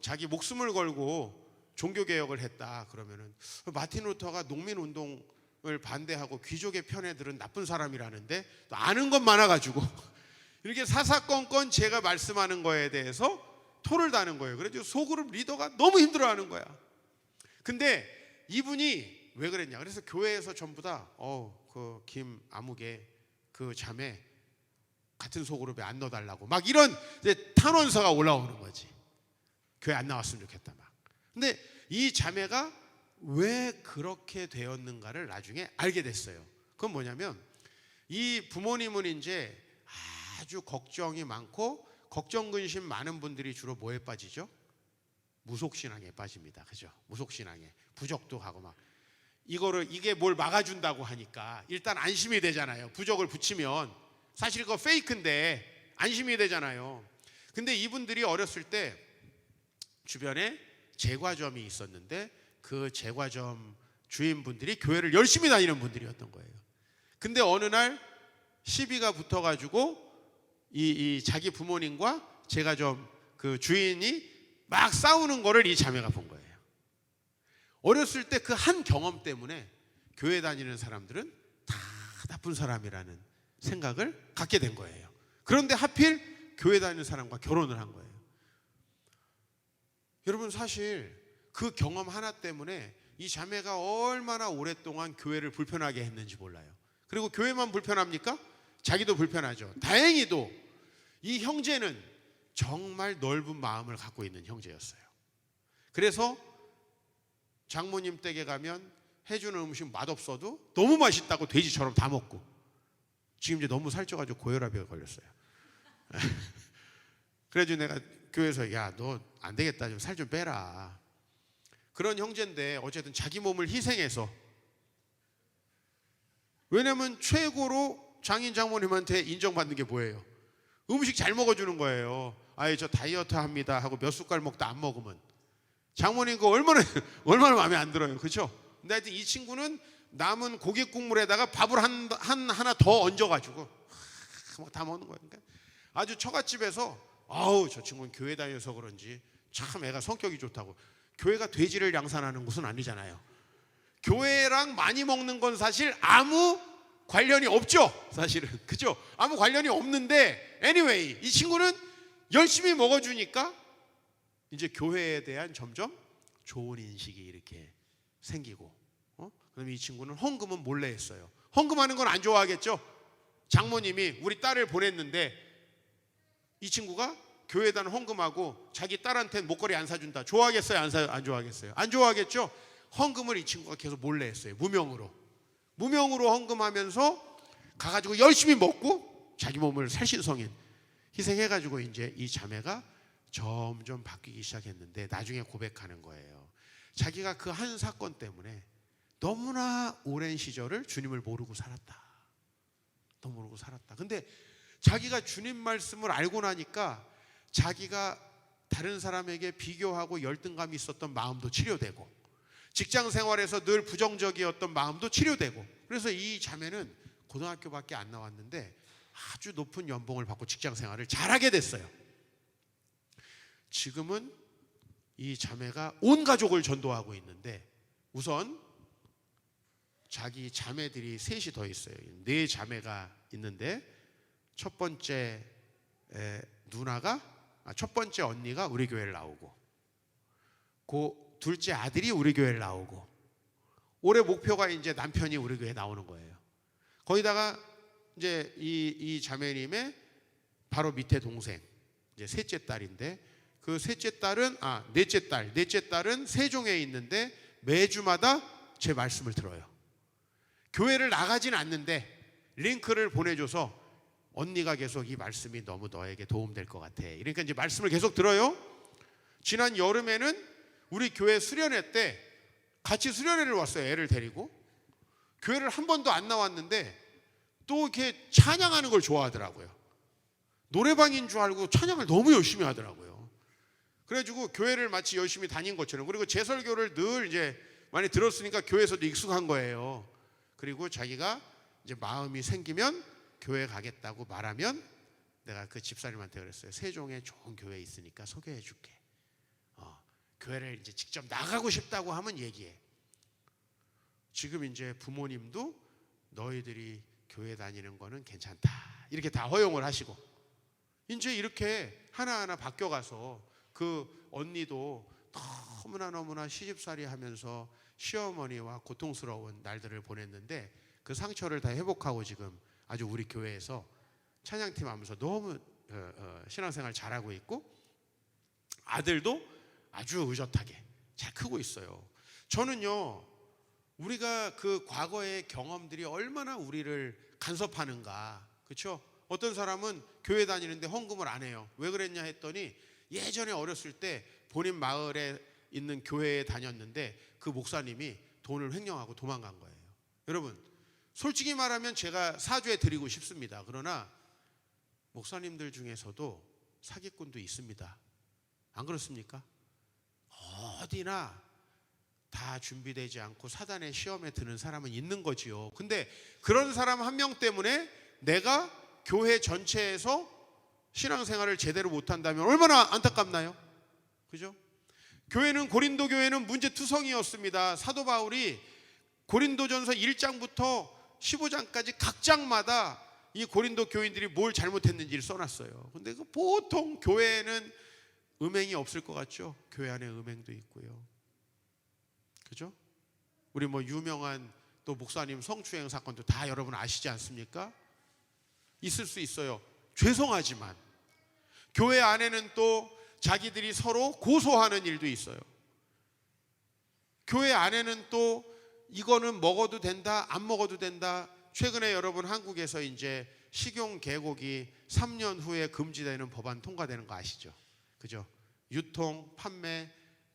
자기 목숨을 걸고 종교개혁을 했다. 그러면은 마틴 루터가 농민운동을 반대하고 귀족의 편에 들은 나쁜 사람이라는데 또 아는 것 많아가지고 이렇게 사사건건 제가 말씀하는 거에 대해서 토를 다는 거예요. 그래서 소그룹 리더가 너무 힘들어하는 거야. 근데 이분이 왜 그랬냐? 그래서 교회에서 전부 다 그 김아무개 그 자매 같은 소그룹에 안 넣어달라고 막 이런 이제 탄원서가 올라오는 거지. 교회 안 나왔으면 좋겠다 막. 근데 이 자매가 왜 그렇게 되었는가를 나중에 알게 됐어요. 그건 뭐냐면 이 부모님은 이제 아주 걱정이 많고 걱정 근심 많은 분들이 주로 뭐에 빠지죠? 무속신앙에 빠집니다. 그죠? 무속신앙에 부적도 하고 막 이게 뭘 막아준다고 하니까 일단 안심이 되잖아요. 부적을 붙이면 사실 그거 페이크인데 안심이 되잖아요. 근데 이분들이 어렸을 때 주변에 제과점이 있었는데 그 제과점 주인분들이 교회를 열심히 다니는 분들이었던 거예요. 근데 어느 날 시비가 붙어가지고 이 자기 부모님과 제과점 그 주인이 막 싸우는 거를 이 자매가 본 거예요. 어렸을 때 그 한 경험 때문에 교회 다니는 사람들은 다 나쁜 사람이라는 생각을 갖게 된 거예요. 그런데 하필 교회 다니는 사람과 결혼을 한 거예요. 여러분, 사실 그 경험 하나 때문에 이 자매가 얼마나 오랫동안 교회를 불편하게 했는지 몰라요. 그리고 교회만 불편합니까? 자기도 불편하죠. 다행히도 이 형제는 정말 넓은 마음을 갖고 있는 형제였어요. 그래서 장모님 댁에 가면 해주는 음식 맛없어도 너무 맛있다고 돼지처럼 다 먹고, 지금 이제 너무 살쪄가지고 고혈압에 걸렸어요. 그래가지고 내가 교회에서 야, 너 안 되겠다, 좀 살 좀 빼라. 그런 형제인데 어쨌든 자기 몸을 희생해서, 왜냐면 최고로 장인 장모님한테 인정받는 게 뭐예요? 음식 잘 먹어주는 거예요. 아예 저 다이어트 합니다 하고 몇 숟갈 먹다 안 먹으면 장모님 그거 얼마나 마음에 안 들어요, 그렇죠? 근데 하여튼 이 친구는 남은 고기 국물에다가 밥을 하나 더 얹어가지고 다 먹는 거예요. 그러니까 아주 처갓집에서, 아우 저 친구는 교회 다녀서 그런지 참 애가 성격이 좋다고. 교회가 돼지를 양산하는 곳은 아니잖아요. 교회랑 많이 먹는 건 사실 아무 관련이 없죠, 사실은. 그죠? 아무 관련이 없는데 anyway 이 친구는 열심히 먹어주니까 이제 교회에 대한 점점 좋은 인식이 이렇게 생기고, 그럼 이 친구는 헌금은 몰래 했어요. 헌금하는 건 안 좋아하겠죠? 장모님이 우리 딸을 보냈는데 이 친구가 교회에다 헌금하고 자기 딸한테는 목걸이 안 사준다. 좋아하겠어요? 안 좋아하겠어요? 안 좋아하겠죠? 헌금을 이 친구가 계속 몰래 했어요. 무명으로 헌금하면서 가가지고 열심히 먹고 자기 몸을 살신성인 희생해가지고 이제 이 자매가 점점 바뀌기 시작했는데 나중에 고백하는 거예요. 자기가 그 한 사건 때문에 너무나 오랜 시절을 주님을 모르고 살았다. 근데 자기가 주님 말씀을 알고 나니까 자기가 다른 사람에게 비교하고 열등감이 있었던 마음도 치료되고, 직장 생활에서 늘 부정적이었던 마음도 치료되고, 그래서 이 자매는 고등학교밖에 안 나왔는데 아주 높은 연봉을 받고 직장 생활을 잘하게 됐어요. 지금은 이 자매가 온 가족을 전도하고 있는데, 우선 자기 자매들이 셋이 더 있어요. 4자매가 있는데 첫 번째 언니가 우리 교회를 나오고, 그 둘째 아들이 우리 교회를 나오고, 올해 목표가 이제 남편이 우리 교회에 나오는 거예요. 거기다가 이제 이 자매님의 바로 밑에 동생, 이제 셋째 딸인데, 그 넷째 딸은 세종에 있는데 매주마다 제 말씀을 들어요. 교회를 나가진 않는데 링크를 보내줘서 언니가 계속 이 말씀이 너무 너에게 도움될 것 같아. 그러니까 이제 말씀을 계속 들어요. 지난 여름에는 우리 교회 수련회 때 같이 수련회를 왔어요. 애를 데리고. 교회를 한 번도 안 나왔는데 또 이렇게 찬양하는 걸 좋아하더라고요. 노래방인 줄 알고 찬양을 너무 열심히 하더라고요. 그래가지고 교회를 마치 열심히 다닌 것처럼, 그리고 제 설교를 늘 이제 많이 들었으니까 교회에서도 익숙한 거예요. 그리고 자기가 이제 마음이 생기면 교회 가겠다고 말하면 내가 그 집사님한테 그랬어요. 세종에 좋은 교회 있으니까 소개해 줄게. 교회를 이제 직접 나가고 싶다고 하면 얘기해. 지금 이제 부모님도 너희들이 교회 다니는 거는 괜찮다, 이렇게 다 허용을 하시고, 이제 이렇게 하나하나 바뀌어가서 그 언니도 너무나 시집살이 하면서 시어머니와 고통스러운 날들을 보냈는데 그 상처를 다 회복하고 지금 아주 우리 교회에서 찬양팀 하면서 너무 신앙생활 잘하고 있고, 아들도 아주 의젓하게 잘 크고 있어요. 저는요, 우리가 그 과거의 경험들이 얼마나 우리를 간섭하는가, 그렇죠? 어떤 사람은 교회 다니는데 헌금을 안 해요. 왜 그랬냐 했더니 예전에 어렸을 때 본인 마을에 있는 교회에 다녔는데 그 목사님이 돈을 횡령하고 도망간 거예요. 여러분, 솔직히 말하면 제가 사죄 드리고 싶습니다. 그러나 목사님들 중에서도 사기꾼도 있습니다. 안 그렇습니까? 어디나 다 준비되지 않고 사단의 시험에 드는 사람은 있는 거지요. 근데 그런 사람 한 명 때문에 내가 교회 전체에서 신앙생활을 제대로 못한다면 얼마나 안타깝나요? 그죠? 고린도 교회는 문제투성이었습니다. 사도 바울이 고린도전서 1장부터 15장까지 각 장마다 이 고린도 교인들이 뭘 잘못했는지를 써놨어요. 근데 그 보통 교회에는 음행이 없을 것 같죠? 교회 안에 음행도 있고요. 그죠? 우리 뭐 유명한 또 목사님 성추행 사건도 다 여러분 아시지 않습니까? 있을 수 있어요. 죄송하지만 교회 안에는 또 자기들이 서로 고소하는 일도 있어요. 교회 안에는 또 이거는 먹어도 된다, 안 먹어도 된다. 최근에 여러분 한국에서 이제 식용 계곡이 3년 후에 금지되는 법안 통과되는 거 아시죠? 그죠? 유통, 판매,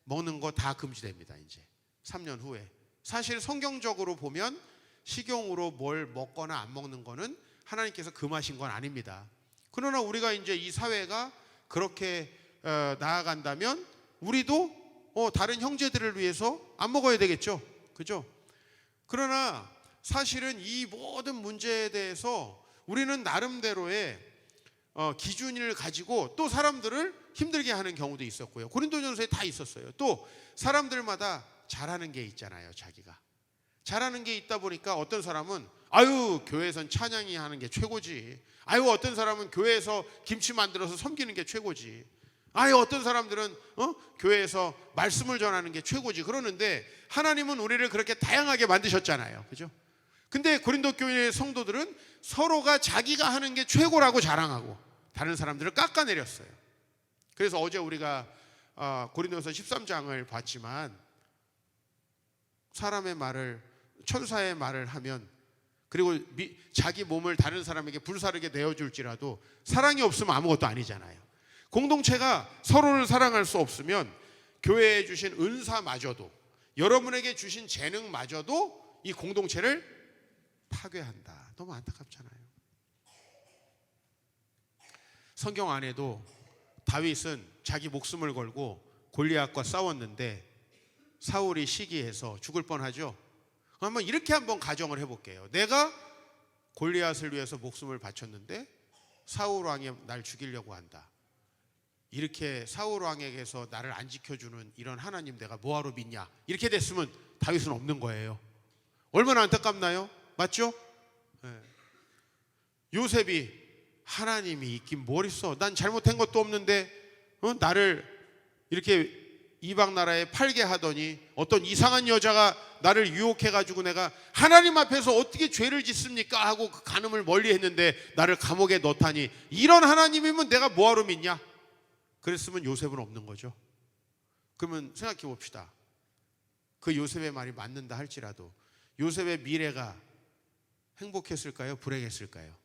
먹는 거 다 금지됩니다. 이제 3년 후에. 사실 성경적으로 보면 식용으로 뭘 먹거나 안 먹는 거는 하나님께서 금하신 건 아닙니다. 그러나 우리가 이제 이 사회가 그렇게 나아간다면 우리도 다른 형제들을 위해서 안 먹어야 되겠죠. 그죠? 그러나 사실은 이 모든 문제에 대해서 우리는 나름대로의 기준을 가지고 또 사람들을 힘들게 하는 경우도 있었고요. 고린도전서에 다 있었어요. 또 사람들마다 잘하는 게 있잖아요. 자기가 잘하는 게 있다 보니까 어떤 사람은 아유 교회에선 찬양이 하는 게 최고지. 아유 어떤 사람은 교회에서 김치 만들어서 섬기는 게 최고지. 아유 어떤 사람들은 교회에서 말씀을 전하는 게 최고지. 그러는데 하나님은 우리를 그렇게 다양하게 만드셨잖아요. 그죠? 근데 고린도 교회 성도들은 서로가 자기가 하는 게 최고라고 자랑하고 다른 사람들을 깎아내렸어요. 그래서 어제 우리가 고린도서 13장을 봤지만 사람의 말을 천사의 말을 하면 그리고 자기 몸을 다른 사람에게 불사르게 내어줄지라도 사랑이 없으면 아무것도 아니잖아요. 공동체가 서로를 사랑할 수 없으면 교회에 주신 은사마저도 여러분에게 주신 재능마저도 이 공동체를 파괴한다. 너무 안타깝잖아요. 성경 안에도 다윗은 자기 목숨을 걸고 골리앗과 싸웠는데 사울이 시기해서 죽을 뻔하죠. 한번 이렇게 한번 가정을 해볼게요. 내가 골리앗을 위해서 목숨을 바쳤는데 사울 왕이 날 죽이려고 한다. 이렇게 사울 왕에게서 나를 안 지켜주는 이런 하나님 내가 뭐하러 믿냐. 이렇게 됐으면 다윗은 없는 거예요. 얼마나 안타깝나요? 맞죠? 네. 요셉이 하나님이 있긴 뭘 있어. 난 잘못한 것도 없는데 나를 이렇게 이방 나라에 팔게 하더니 어떤 이상한 여자가 나를 유혹해가지고 내가 하나님 앞에서 어떻게 죄를 짓습니까? 하고 그 간음을 멀리 했는데 나를 감옥에 넣다니 이런 하나님이면 내가 뭐하러 믿냐? 그랬으면 요셉은 없는 거죠. 그러면 생각해 봅시다. 그 요셉의 말이 맞는다 할지라도 요셉의 미래가 행복했을까요? 불행했을까요?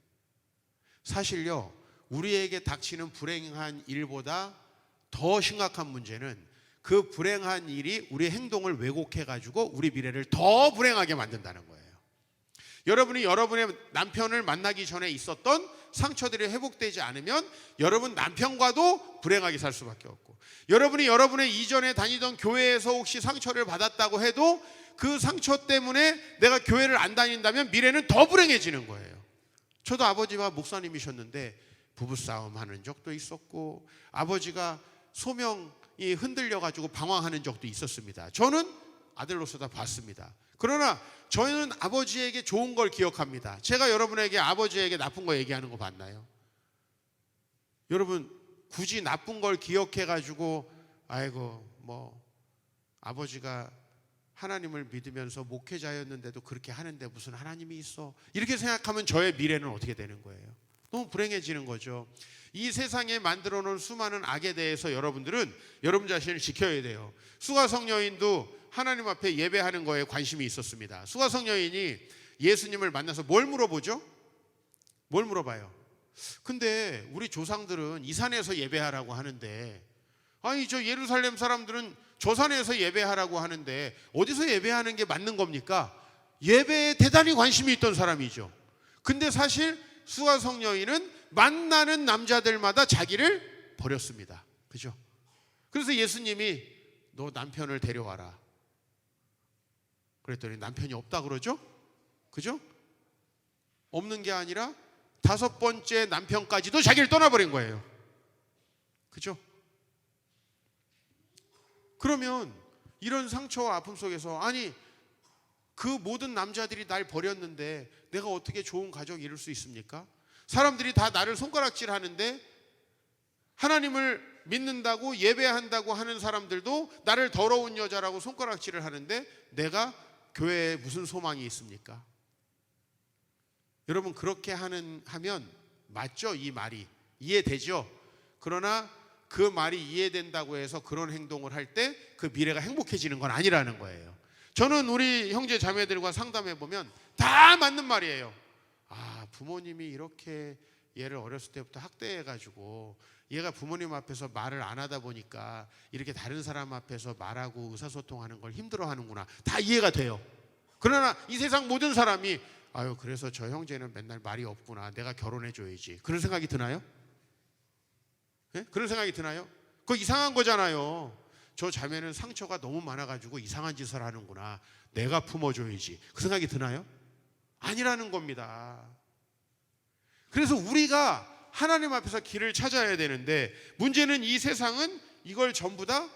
사실요, 우리에게 닥치는 불행한 일보다 더 심각한 문제는 그 불행한 일이 우리의 행동을 왜곡해가지고 우리 미래를 더 불행하게 만든다는 거예요. 여러분이 여러분의 남편을 만나기 전에 있었던 상처들이 회복되지 않으면 여러분 남편과도 불행하게 살 수밖에 없고, 여러분이 여러분의 이전에 다니던 교회에서 혹시 상처를 받았다고 해도 그 상처 때문에 내가 교회를 안 다닌다면 미래는 더 불행해지는 거예요. 저도 아버지가 목사님이셨는데 부부싸움 하는 적도 있었고 아버지가 소명이 흔들려가지고 방황하는 적도 있었습니다. 저는 아들로서 다 봤습니다. 그러나 저희는 아버지에게 좋은 걸 기억합니다. 제가 여러분에게 아버지에게 나쁜 거 얘기하는 거 봤나요? 여러분 굳이 나쁜 걸 기억해가지고 아이고 뭐 아버지가 하나님을 믿으면서 목회자였는데도 그렇게 하는데 무슨 하나님이 있어, 이렇게 생각하면 저의 미래는 어떻게 되는 거예요? 너무 불행해지는 거죠. 이 세상에 만들어 놓은 수많은 악에 대해서 여러분들은 여러분 자신을 지켜야 돼요. 수가성 여인도 하나님 앞에 예배하는 거에 관심이 있었습니다. 수가성 여인이 예수님을 만나서 뭘 물어보죠? 뭘 물어봐요? 근데 우리 조상들은 이 산에서 예배하라고 하는데, 아니 저 예루살렘 사람들은 저 산에서 예배하라고 하는데 어디서 예배하는 게 맞는 겁니까? 예배에 대단히 관심이 있던 사람이죠. 근데 사실 수가성 여인은 만나는 남자들마다 자기를 버렸습니다. 그죠? 그래서 예수님이 너 남편을 데려와라. 그랬더니 남편이 없다 그러죠? 그죠? 없는 게 아니라 5번째 남편까지도 자기를 떠나버린 거예요. 그죠? 그러면 이런 상처와 아픔 속에서 아니 그 모든 남자들이 날 버렸는데 내가 어떻게 좋은 가정 이룰 수 있습니까? 사람들이 다 나를 손가락질 하는데 하나님을 믿는다고 예배한다고 하는 사람들도 나를 더러운 여자라고 손가락질을 하는데 내가 교회에 무슨 소망이 있습니까? 여러분, 그렇게 하면 맞죠? 이 말이 이해되죠? 그러나 그 말이 이해된다고 해서 그런 행동을 할 때 그 미래가 행복해지는 건 아니라는 거예요. 저는 우리 형제 자매들과 상담해 보면 다 맞는 말이에요. 부모님이 이렇게 얘를 어렸을 때부터 학대해가지고 얘가 부모님 앞에서 말을 안 하다 보니까 이렇게 다른 사람 앞에서 말하고 의사소통하는 걸 힘들어하는구나. 다 이해가 돼요. 그러나 이 세상 모든 사람이 그래서 저 형제는 맨날 말이 없구나. 내가 결혼해줘야지. 그런 생각이 드나요? 네? 그런 생각이 드나요? 그거 이상한 거잖아요. 저 자매는 상처가 너무 많아가지고 이상한 짓을 하는구나. 내가 품어줘야지. 그 생각이 드나요? 아니라는 겁니다. 그래서 우리가 하나님 앞에서 길을 찾아야 되는데 문제는 이 세상은 이걸 전부 다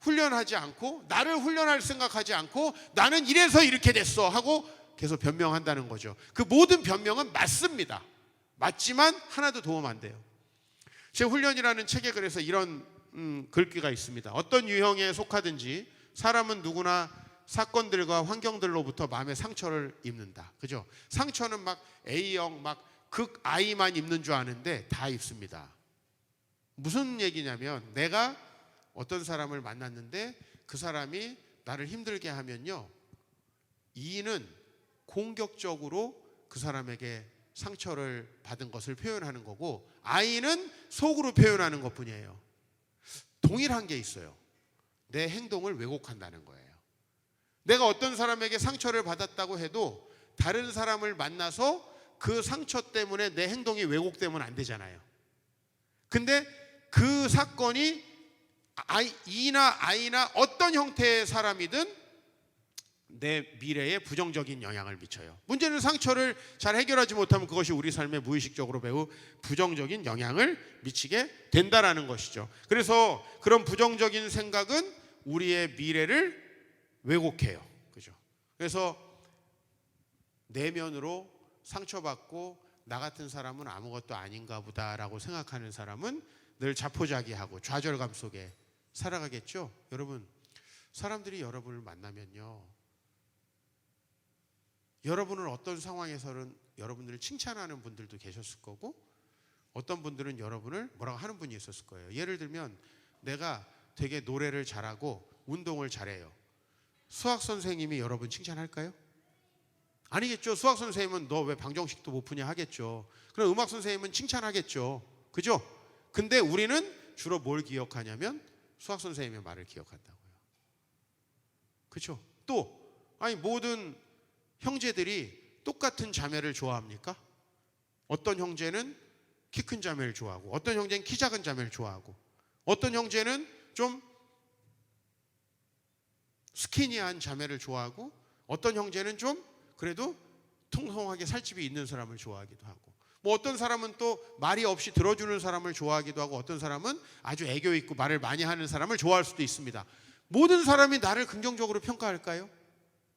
훈련하지 않고 나를 훈련할 생각하지 않고 나는 이래서 이렇게 됐어 하고 계속 변명한다는 거죠. 그 모든 변명은 맞습니다. 맞지만 하나도 도움 안 돼요. 제 훈련이라는 책에 그래서 이런 글귀가 있습니다. 어떤 유형에 속하든지 사람은 누구나 사건들과 환경들로부터 마음의 상처를 입는다. 그죠? 상처는 막 A형 막 극 I만 입는 줄 아는데 다 입습니다. 무슨 얘기냐면 내가 어떤 사람을 만났는데 그 사람이 나를 힘들게 하면요, E는 공격적으로 그 사람에게 상처를 받은 것을 표현하는 거고 I는 속으로 표현하는 것뿐이에요. 동일한 게 있어요. 내 행동을 왜곡한다는 거예요. 내가 어떤 사람에게 상처를 받았다고 해도 다른 사람을 만나서 그 상처 때문에 내 행동이 왜곡되면 안 되잖아요. 근데 그 사건이 E나 I나 어떤 형태의 사람이든 내 미래에 부정적인 영향을 미쳐요. 문제는 상처를 잘 해결하지 못하면 그것이 우리 삶에 무의식적으로 매우 부정적인 영향을 미치게 된다라는 것이죠. 그래서 그런 부정적인 생각은 우리의 미래를 왜곡해요. 그죠? 그래서 내면으로 상처받고 나 같은 사람은 아무것도 아닌가 보다라고 생각하는 사람은 늘 자포자기하고 좌절감 속에 살아가겠죠. 여러분, 사람들이 여러분을 만나면요, 여러분은 어떤 상황에서는 여러분들을 칭찬하는 분들도 계셨을 거고 어떤 분들은 여러분을 뭐라고 하는 분이 있었을 거예요. 예를 들면 내가 되게 노래를 잘하고 운동을 잘해요. 수학 선생님이 여러분 칭찬할까요? 아니겠죠. 수학 선생님은 너 왜 방정식도 못 푸냐 하겠죠. 그럼 음악 선생님은 칭찬하겠죠. 그죠? 근데 우리는 주로 뭘 기억하냐면 수학 선생님의 말을 기억한다고요. 그렇죠? 또 모든 형제들이 똑같은 자매를 좋아합니까? 어떤 형제는 키 큰 자매를 좋아하고 어떤 형제는 키 작은 자매를 좋아하고 어떤 형제는 좀 스키니한 자매를 좋아하고 어떤 형제는 좀 그래도 통통하게 살집이 있는 사람을 좋아하기도 하고 어떤 사람은 또 말이 없이 들어주는 사람을 좋아하기도 하고 어떤 사람은 아주 애교 있고 말을 많이 하는 사람을 좋아할 수도 있습니다. 모든 사람이 나를 긍정적으로 평가할까요?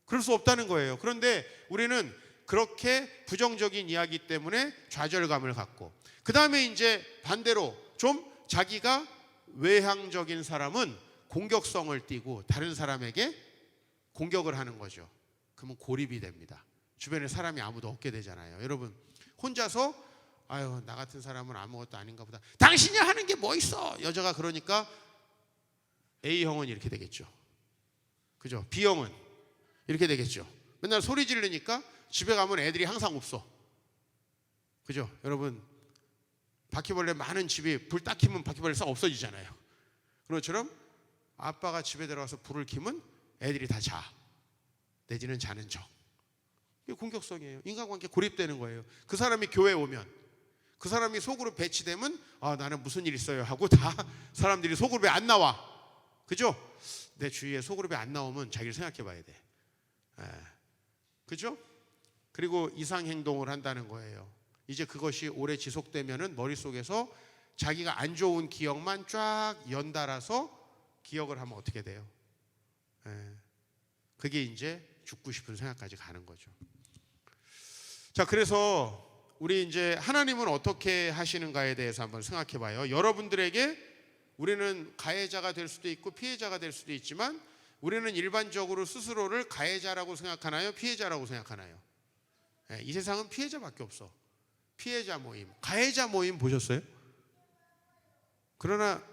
그럴 수 없다는 거예요. 그런데 우리는 그렇게 부정적인 이야기 때문에 좌절감을 갖고 그 다음에 이제 반대로 좀 자기가 외향적인 사람은 공격성을 띠고 다른 사람에게 공격을 하는 거죠. 그러면 고립이 됩니다. 주변에 사람이 아무도 없게 되잖아요. 여러분 혼자서 나 같은 사람은 아무것도 아닌가 보다. 당신이 하는 게 뭐 있어? 여자가 그러니까 A형은 이렇게 되겠죠. 그죠? B형은 이렇게 되겠죠. 맨날 소리 지르니까 집에 가면 애들이 항상 없어. 그죠? 여러분 바퀴벌레 많은 집이 불 딱 켜면 바퀴벌레 싹 없어지잖아요. 그런 것처럼 아빠가 집에 들어가서 불을 켜면 애들이 다 자. 내지는 자는 척. 이게 공격성이에요. 인간관계 고립되는 거예요. 그 사람이 교회에 오면 그 사람이 소그룹 배치되면 나는 무슨 일 있어요 하고 다 사람들이 소그룹에 안 나와. 그죠? 내 주위에 소그룹에 안 나오면 자기를 생각해 봐야 돼. 그죠? 그리고 이상 행동을 한다는 거예요. 이제 그것이 오래 지속되면은 머릿속에서 자기가 안 좋은 기억만 쫙 연달아서 기억을 하면 어떻게 돼요? 그게 이제 죽고 싶은 생각까지 가는 거죠. 자, 그래서 우리 이제 하나님은 어떻게 하시는가에 대해서 한번 생각해 봐요. 여러분들에게 우리는 가해자가 될 수도 있고 피해자가 될 수도 있지만 우리는 일반적으로 스스로를 가해자라고 생각하나요? 피해자라고 생각하나요? 이 세상은 피해자밖에 없어. 피해자 모임, 가해자 모임 보셨어요? 그러나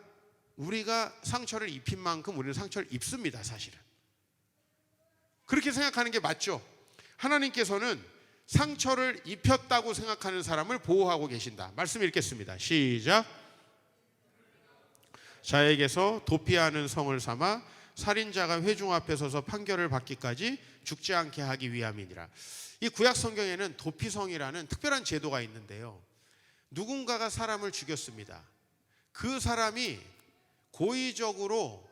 우리가 상처를 입힌 만큼 우리는 상처를 입습니다, 사실은. 그렇게 생각하는 게 맞죠? 하나님께서는 상처를 입혔다고 생각하는 사람을 보호하고 계신다. 말씀 읽겠습니다. 시작. 자에게서 도피하는 성을 삼아 살인자가 회중 앞에 서서 판결을 받기까지 죽지 않게 하기 위함이니라. 이 구약 성경에는 도피성이라는 특별한 제도가 있는데요. 누군가가 사람을 죽였습니다. 그 사람이 고의적으로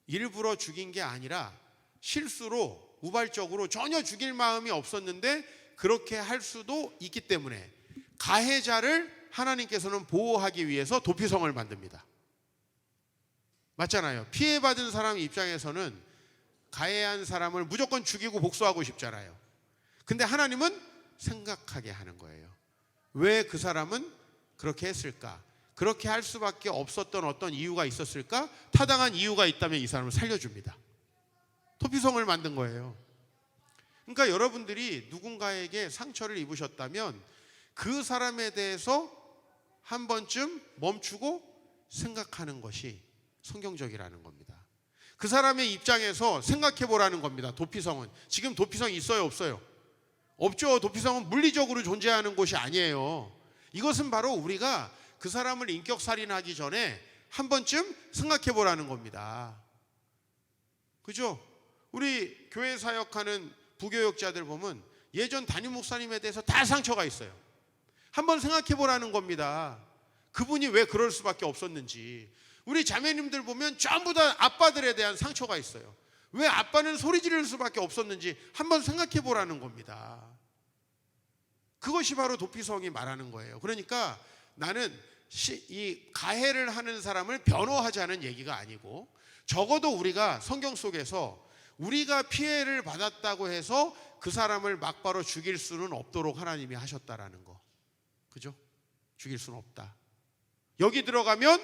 일부러 죽인 게 아니라 실수로 우발적으로 전혀 죽일 마음이 없었는데 그렇게 할 수도 있기 때문에 가해자를 하나님께서는 보호하기 위해서 도피성을 만듭니다. 맞잖아요. 피해받은 사람 입장에서는 가해한 사람을 무조건 죽이고 복수하고 싶잖아요. 근데 하나님은 생각하게 하는 거예요. 왜 그 사람은 그렇게 했을까? 그렇게 할 수밖에 없었던 어떤 이유가 있었을까? 타당한 이유가 있다면 이 사람을 살려줍니다. 도피성을 만든 거예요. 그러니까 여러분들이 누군가에게 상처를 입으셨다면 그 사람에 대해서 한 번쯤 멈추고 생각하는 것이 성경적이라는 겁니다. 그 사람의 입장에서 생각해 보라는 겁니다. 도피성은. 지금 도피성이 있어요, 없어요? 없죠. 도피성은 물리적으로 존재하는 곳이 아니에요. 이것은 바로 우리가 그 사람을 인격살인하기 전에 한 번쯤 생각해 보라는 겁니다. 그죠? 우리 교회 사역하는 부교역자들 보면 예전 담임 목사님에 대해서 다 상처가 있어요. 한번 생각해 보라는 겁니다. 그분이 왜 그럴 수밖에 없었는지. 우리 자매님들 보면 전부 다 아빠들에 대한 상처가 있어요. 왜 아빠는 소리 지를 수밖에 없었는지 한번 생각해 보라는 겁니다. 그것이 바로 도피성이 말하는 거예요. 그러니까 나는 이 가해를 하는 사람을 변호하자는 얘기가 아니고 적어도 우리가 성경 속에서 우리가 피해를 받았다고 해서 그 사람을 막바로 죽일 수는 없도록 하나님이 하셨다라는 거. 그죠? 죽일 수는 없다. 여기 들어가면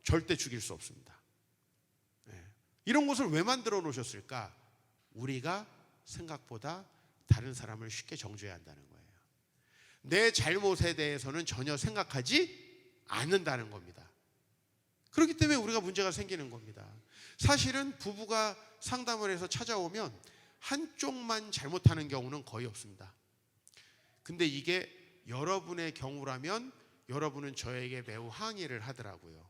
절대 죽일 수 없습니다. 이런 곳을 왜 만들어 놓으셨을까? 우리가 생각보다 다른 사람을 쉽게 정죄해야 한다는 거예요. 내 잘못에 대해서는 전혀 생각하지 않는다는 겁니다. 그렇기 때문에 우리가 문제가 생기는 겁니다. 사실은 부부가 상담을 해서 찾아오면 한쪽만 잘못하는 경우는 거의 없습니다. 근데 이게 여러분의 경우라면 여러분은 저에게 매우 항의를 하더라고요.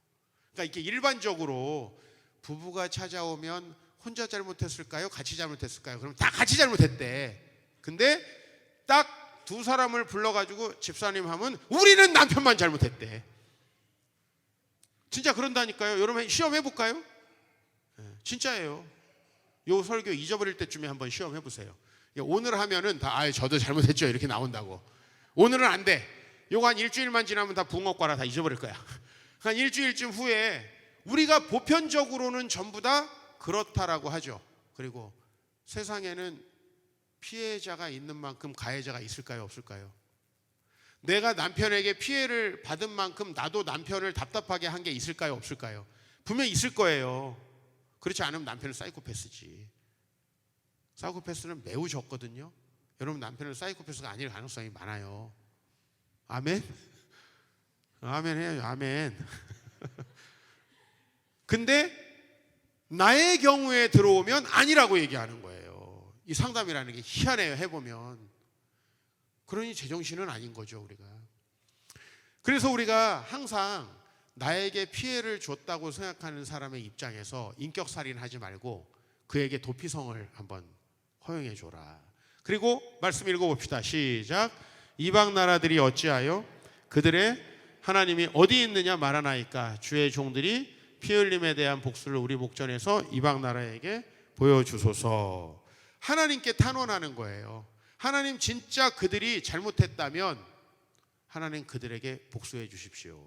그러니까 이게 일반적으로 부부가 찾아오면 혼자 잘못했을까요? 같이 잘못했을까요? 그럼 다 같이 잘못했대. 근데 딱 두 사람을 불러가지고 집사님 하면 우리는 남편만 잘못했대. 진짜 그런다니까요. 여러분 시험해볼까요? 진짜예요. 요 설교 잊어버릴 때쯤에 한번 시험해보세요. 오늘 하면은 다 저도 잘못했죠 이렇게 나온다고. 오늘은 안 돼. 요거 한 일주일만 지나면 다 붕어과라 다 잊어버릴 거야. 한 일주일쯤 후에 우리가 보편적으로는 전부 다 그렇다라고 하죠. 그리고 세상에는 피해자가 있는 만큼 가해자가 있을까요, 없을까요? 내가 남편에게 피해를 받은 만큼 나도 남편을 답답하게 한 게 있을까요, 없을까요? 분명히 있을 거예요. 그렇지 않으면 남편은 사이코패스지. 사이코패스는 매우 적거든요. 여러분 남편은 사이코패스가 아닐 가능성이 많아요. 아멘? 아멘 해요. 아멘. 근데 나의 경우에 들어오면 아니라고 얘기하는 거예요. 이 상담이라는 게 희한해요. 해보면. 그러니 제정신은 아닌 거죠 우리가. 그래서 우리가 항상 나에게 피해를 줬다고 생각하는 사람의 입장에서 인격살인하지 말고 그에게 도피성을 한번 허용해 줘라. 그리고 말씀 읽어봅시다. 시작. 이방 나라들이 어찌하여 그들의 하나님이 어디 있느냐 말하나이까. 주의 종들이 피 흘림에 대한 복수를 우리 목전에서 이방 나라에게 보여주소서. 하나님께 탄원하는 거예요. 하나님 진짜 그들이 잘못했다면 하나님 그들에게 복수해 주십시오.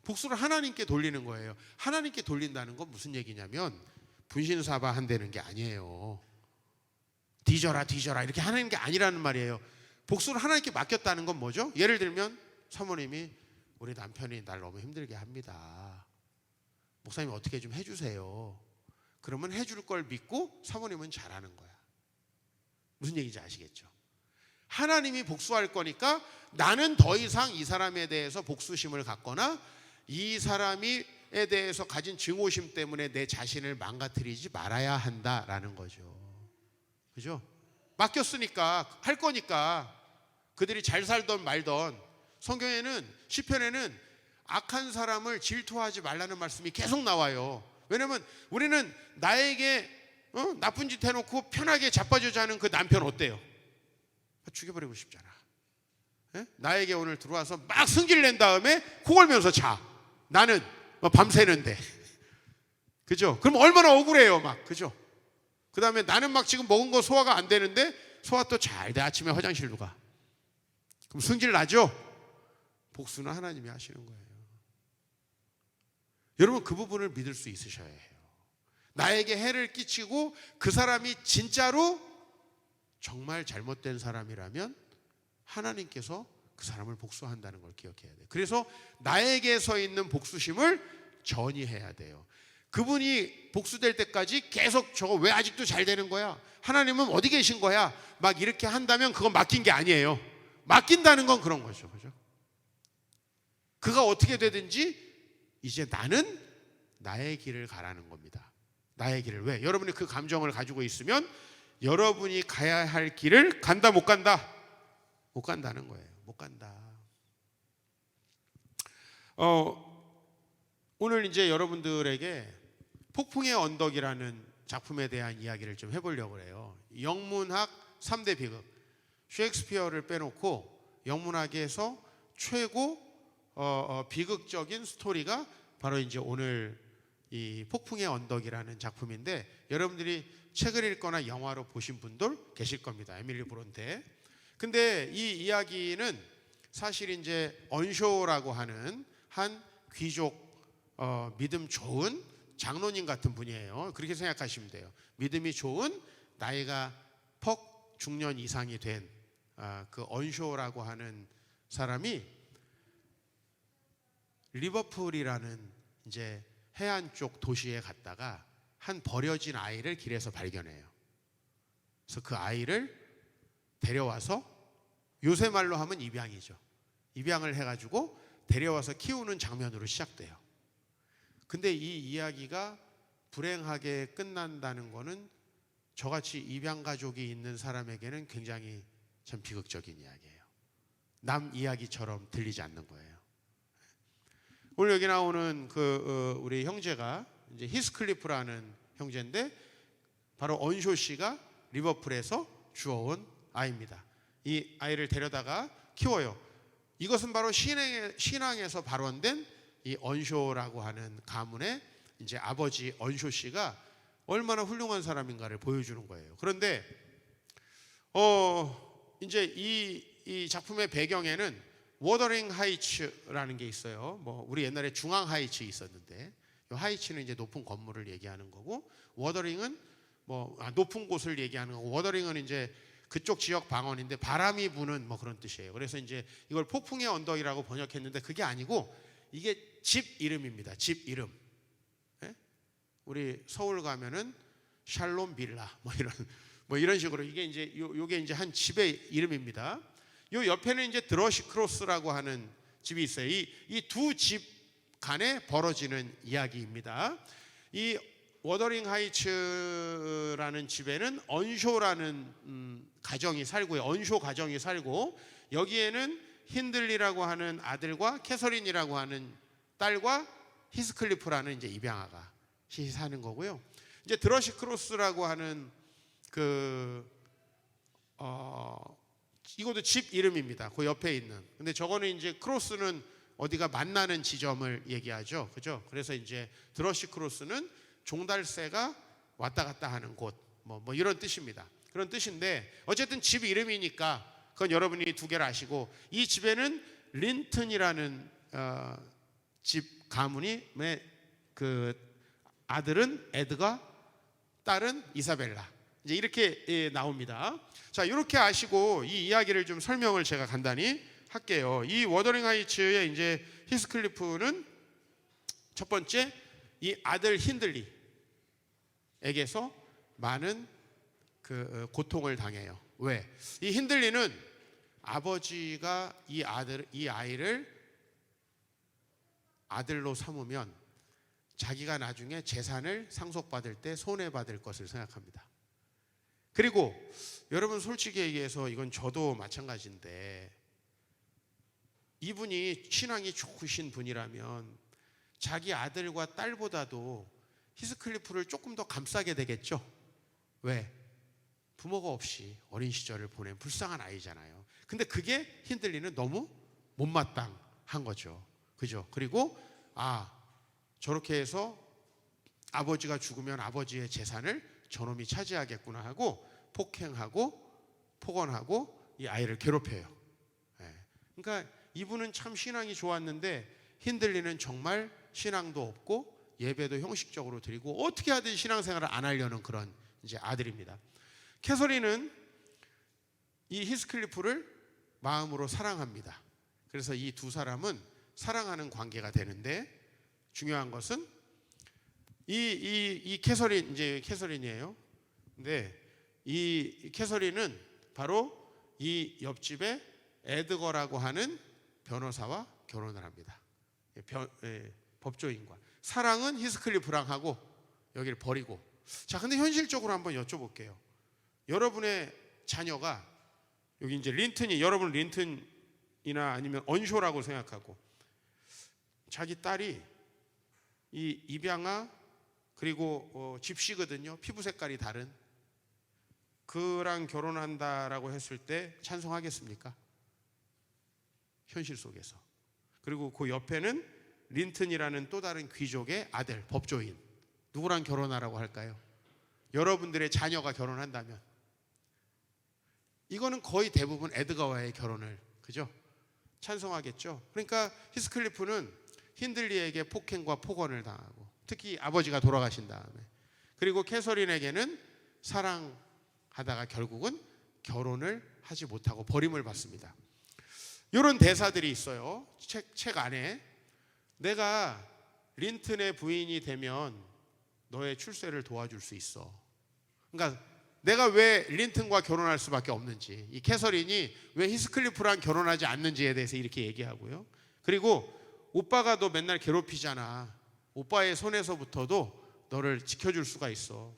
복수를 하나님께 돌리는 거예요. 하나님께 돌린다는 건 무슨 얘기냐면 분신사바 한다는 게 아니에요. 뒤져라 뒤져라 이렇게 하는 게 아니라는 말이에요. 복수를 하나님께 맡겼다는 건 뭐죠? 예를 들면 사모님이 우리 남편이 날 너무 힘들게 합니다. 목사님 어떻게 좀 해주세요. 그러면 해줄 걸 믿고 사모님은 잘하는 거야. 무슨 얘기인지 아시겠죠? 하나님이 복수할 거니까 나는 더 이상 이 사람에 대해서 복수심을 갖거나 이 사람에 대해서 가진 증오심 때문에 내 자신을 망가뜨리지 말아야 한다라는 거죠. 그죠? 맡겼으니까 할 거니까 그들이 잘 살던 말던 성경에는 시편에는 악한 사람을 질투하지 말라는 말씀이 계속 나와요. 왜냐면 우리는 나에게 나쁜 짓 해놓고 편하게 자빠져 자는 그 남편 어때요? 죽여버리고 싶잖아. 예? 나에게 오늘 들어와서 막 승질 낸 다음에 코 골면서 자. 나는 밤새는데. 그죠? 그럼 얼마나 억울해요 막. 그죠? 그 다음에 나는 막 지금 먹은 거 소화가 안 되는데 소화 또 잘 돼. 아침에 화장실로 가. 그럼 승질 나죠? 복수는 하나님이 하시는 거예요. 여러분 그 부분을 믿을 수 있으셔야 해요. 나에게 해를 끼치고 그 사람이 진짜로 정말 잘못된 사람이라면 하나님께서 그 사람을 복수한다는 걸 기억해야 돼요. 그래서 나에게 서 있는 복수심을 전이해야 돼요. 그분이 복수될 때까지 계속 저거 왜 아직도 잘 되는 거야? 하나님은 어디 계신 거야? 막 이렇게 한다면 그건 맡긴 게 아니에요. 맡긴다는 건 그런 거죠. 그죠? 그가 어떻게 되든지 이제 나는 나의 길을 가라는 겁니다. 나의 길을. 왜? 여러분이 그 감정을 가지고 있으면 여러분이 가야 할 길을 간다 못 간다? 못 간다는 거예요. 못 간다. 오늘 이제 여러분들에게 폭풍의 언덕이라는 작품에 대한 이야기를 좀 해보려고 해요. 영문학 3대 비극, 셰익스피어를 빼놓고 영문학에서 최고 비극적인 스토리가 바로 이제 오늘 이 폭풍의 언덕이라는 작품인데, 여러분들이 책을 읽거나 영화로 보신 분들 계실 겁니다. 에밀리 브론테. 근데 이 이야기는 사실 이제 언쇼라고 하는 한 귀족 믿음 좋은 장로님 같은 분이에요. 그렇게 생각하시면 돼요. 믿음이 좋은 나이가 퍽 중년 이상이 된 그 언쇼라고 하는 사람이 리버풀이라는 이제 해안 쪽 도시에 갔다가 한 버려진 아이를 길에서 발견해요. 그래서 그 아이를 데려와서 요새 말로 하면 입양이죠. 입양을 해가지고 데려와서 키우는 장면으로 시작돼요. 근데 이 이야기가 불행하게 끝난다는 거는 저같이 입양 가족이 있는 사람에게는 굉장히 참 비극적인 이야기예요. 남 이야기처럼 들리지 않는 거예요. 오늘 여기 나오는 우리 형제가 이제 히스클리프라는 형제인데 바로 언쇼 씨가 리버풀에서 주워온 아이입니다. 이 아이를 데려다가 키워요. 이것은 바로 신앙에서 발원된 이 언쇼라고 하는 가문의 이제 아버지 언쇼 씨가 얼마나 훌륭한 사람인가를 보여주는 거예요. 그런데 이제 이 작품의 배경에는 워더링 하이츠라는 게 있어요. 뭐 우리 옛날에 중앙 하이츠 있었는데, 이 하이츠는 이제 높은 건물을 얘기하는 거고, 워더링은 뭐 높은 곳을 얘기하는 거고, 워더링은 이제 그쪽 지역 방언인데 바람이 부는 뭐 그런 뜻이에요. 그래서 이제 이걸 폭풍의 언덕이라고 번역했는데 그게 아니고 이게 집 이름입니다. 집 이름. 예? 우리 서울 가면은 샬롬 빌라 뭐 이런 식으로 이게 이제 요게 이제 한 집의 이름입니다. 요 옆에는 이제 드러시 크로스라고 하는 집이 있어요. 이 두 집 간에 벌어지는 이야기입니다. 이 워더링 하이츠라는 집에는 언쇼라는 가정이 살고요. 언쇼 가정이 살고, 여기에는 힌들리라고 하는 아들과 캐서린이라고 하는 딸과 히스클리프라는 이제 입양아가 사는 거고요. 이제 드러시 크로스라고 하는 이것도 집 이름입니다. 그 옆에 있는. 근데 저거는 이제 크로스는 어디가 만나는 지점을 얘기하죠. 그죠? 그래서 이제 드러시 크로스는 종달새가 왔다 갔다 하는 곳, 뭐 이런 뜻입니다. 그런 뜻인데 어쨌든 집 이름이니까 그건 여러분이 두 개를 아시고, 이 집에는 린튼이라는 집 가문이 그 아들은 에드가, 딸은 이사벨라. 이제 이렇게 나옵니다. 자, 이렇게 아시고 이 이야기를 좀 설명을 제가 간단히 할게요. 이 워더링 하이츠의 이제 히스클리프는 첫 번째 이 아들 힌들리에게서 많은 그 고통을 당해요. 왜? 이 힌들리는 아버지가 이 아이를 아들로 삼으면 자기가 나중에 재산을 상속받을 때 손해받을 것을 생각합니다. 그리고 여러분 솔직히 얘기해서 이건 저도 마찬가지인데 이분이 신앙이 좋으신 분이라면 자기 아들과 딸보다도 히스클리프를 조금 더 감싸게 되겠죠. 왜? 부모가 없이 어린 시절을 보낸 불쌍한 아이잖아요. 근데 그게 힌들리는 너무 못마땅한 거죠. 그죠? 그리고 저렇게 해서 아버지가 죽으면 아버지의 재산을 저놈이 차지하겠구나 하고 폭행하고 폭언하고 이 아이를 괴롭혀요. 그러니까 이분은 참 신앙이 좋았는데 힌들리는 정말 신앙도 없고 예배도 형식적으로 드리고 어떻게 하든 신앙생활을 안 하려는 그런 이제 아들입니다. 캐서린은 이 히스클리프를 마음으로 사랑합니다. 그래서 이 두 사람은 사랑하는 관계가 되는데 중요한 것은 이 캐서린 이제 캐서린이에요. 근데 이 캐서린은 바로 이 옆집에 에드거라고 하는 변호사와 결혼을 합니다. 법조인과. 사랑은 히스클리프랑 하고 여기를 버리고. 자, 근데 현실적으로 한번 여쭤볼게요. 여러분의 자녀가 여기 이제 린튼이 여러분 린튼이나 아니면 언쇼라고 생각하고 자기 딸이 이 입양아 그리고 집시거든요. 피부 색깔이 다른 그랑 결혼한다라고 했을 때 찬성하겠습니까? 현실 속에서. 그리고 그 옆에는 린튼이라는 또 다른 귀족의 아들 법조인 누구랑 결혼하라고 할까요? 여러분들의 자녀가 결혼한다면 이거는 거의 대부분 에드거와의 결혼을 그죠? 찬성하겠죠. 그러니까 히스클리프는 힌들리에게 폭행과 폭언을 당하고 특히 아버지가 돌아가신 다음에 그리고 캐서린에게는 사랑하다가 결국은 결혼을 하지 못하고 버림을 받습니다. 이런 대사들이 있어요. 책 안에 내가 린튼의 부인이 되면 너의 출세를 도와줄 수 있어. 그러니까 내가 왜 린튼과 결혼할 수밖에 없는지 이 캐서린이 왜 히스클리프랑 결혼하지 않는지에 대해서 이렇게 얘기하고요. 그리고 오빠가 너 맨날 괴롭히잖아. 오빠의 손에서부터도 너를 지켜줄 수가 있어.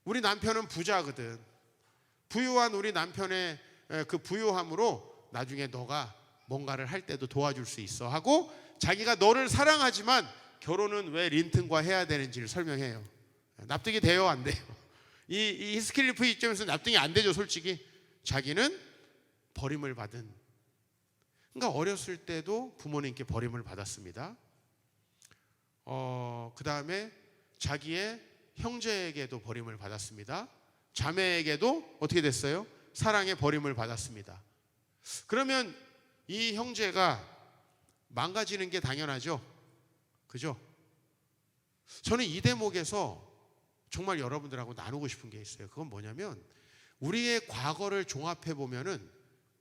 우리 남편은 부자거든. 부유한 우리 남편의 그 부유함으로 나중에 너가 뭔가를 할 때도 도와줄 수 있어 하고 자기가 너를 사랑하지만 결혼은 왜 린튼과 해야 되는지를 설명해요. 납득이 돼요? 안 돼요? 이 히스클리프 입장에서 납득이 안 되죠. 솔직히 자기는 버림을 받은 그러니까 어렸을 때도 부모님께 버림을 받았습니다. 그 다음에 자기의 형제에게도 버림을 받았습니다. 자매에게도 어떻게 됐어요? 사랑의 버림을 받았습니다. 그러면 이 형제가 망가지는 게 당연하죠. 그죠? 저는 이 대목에서 정말 여러분들하고 나누고 싶은 게 있어요. 그건 뭐냐면 우리의 과거를 종합해 보면은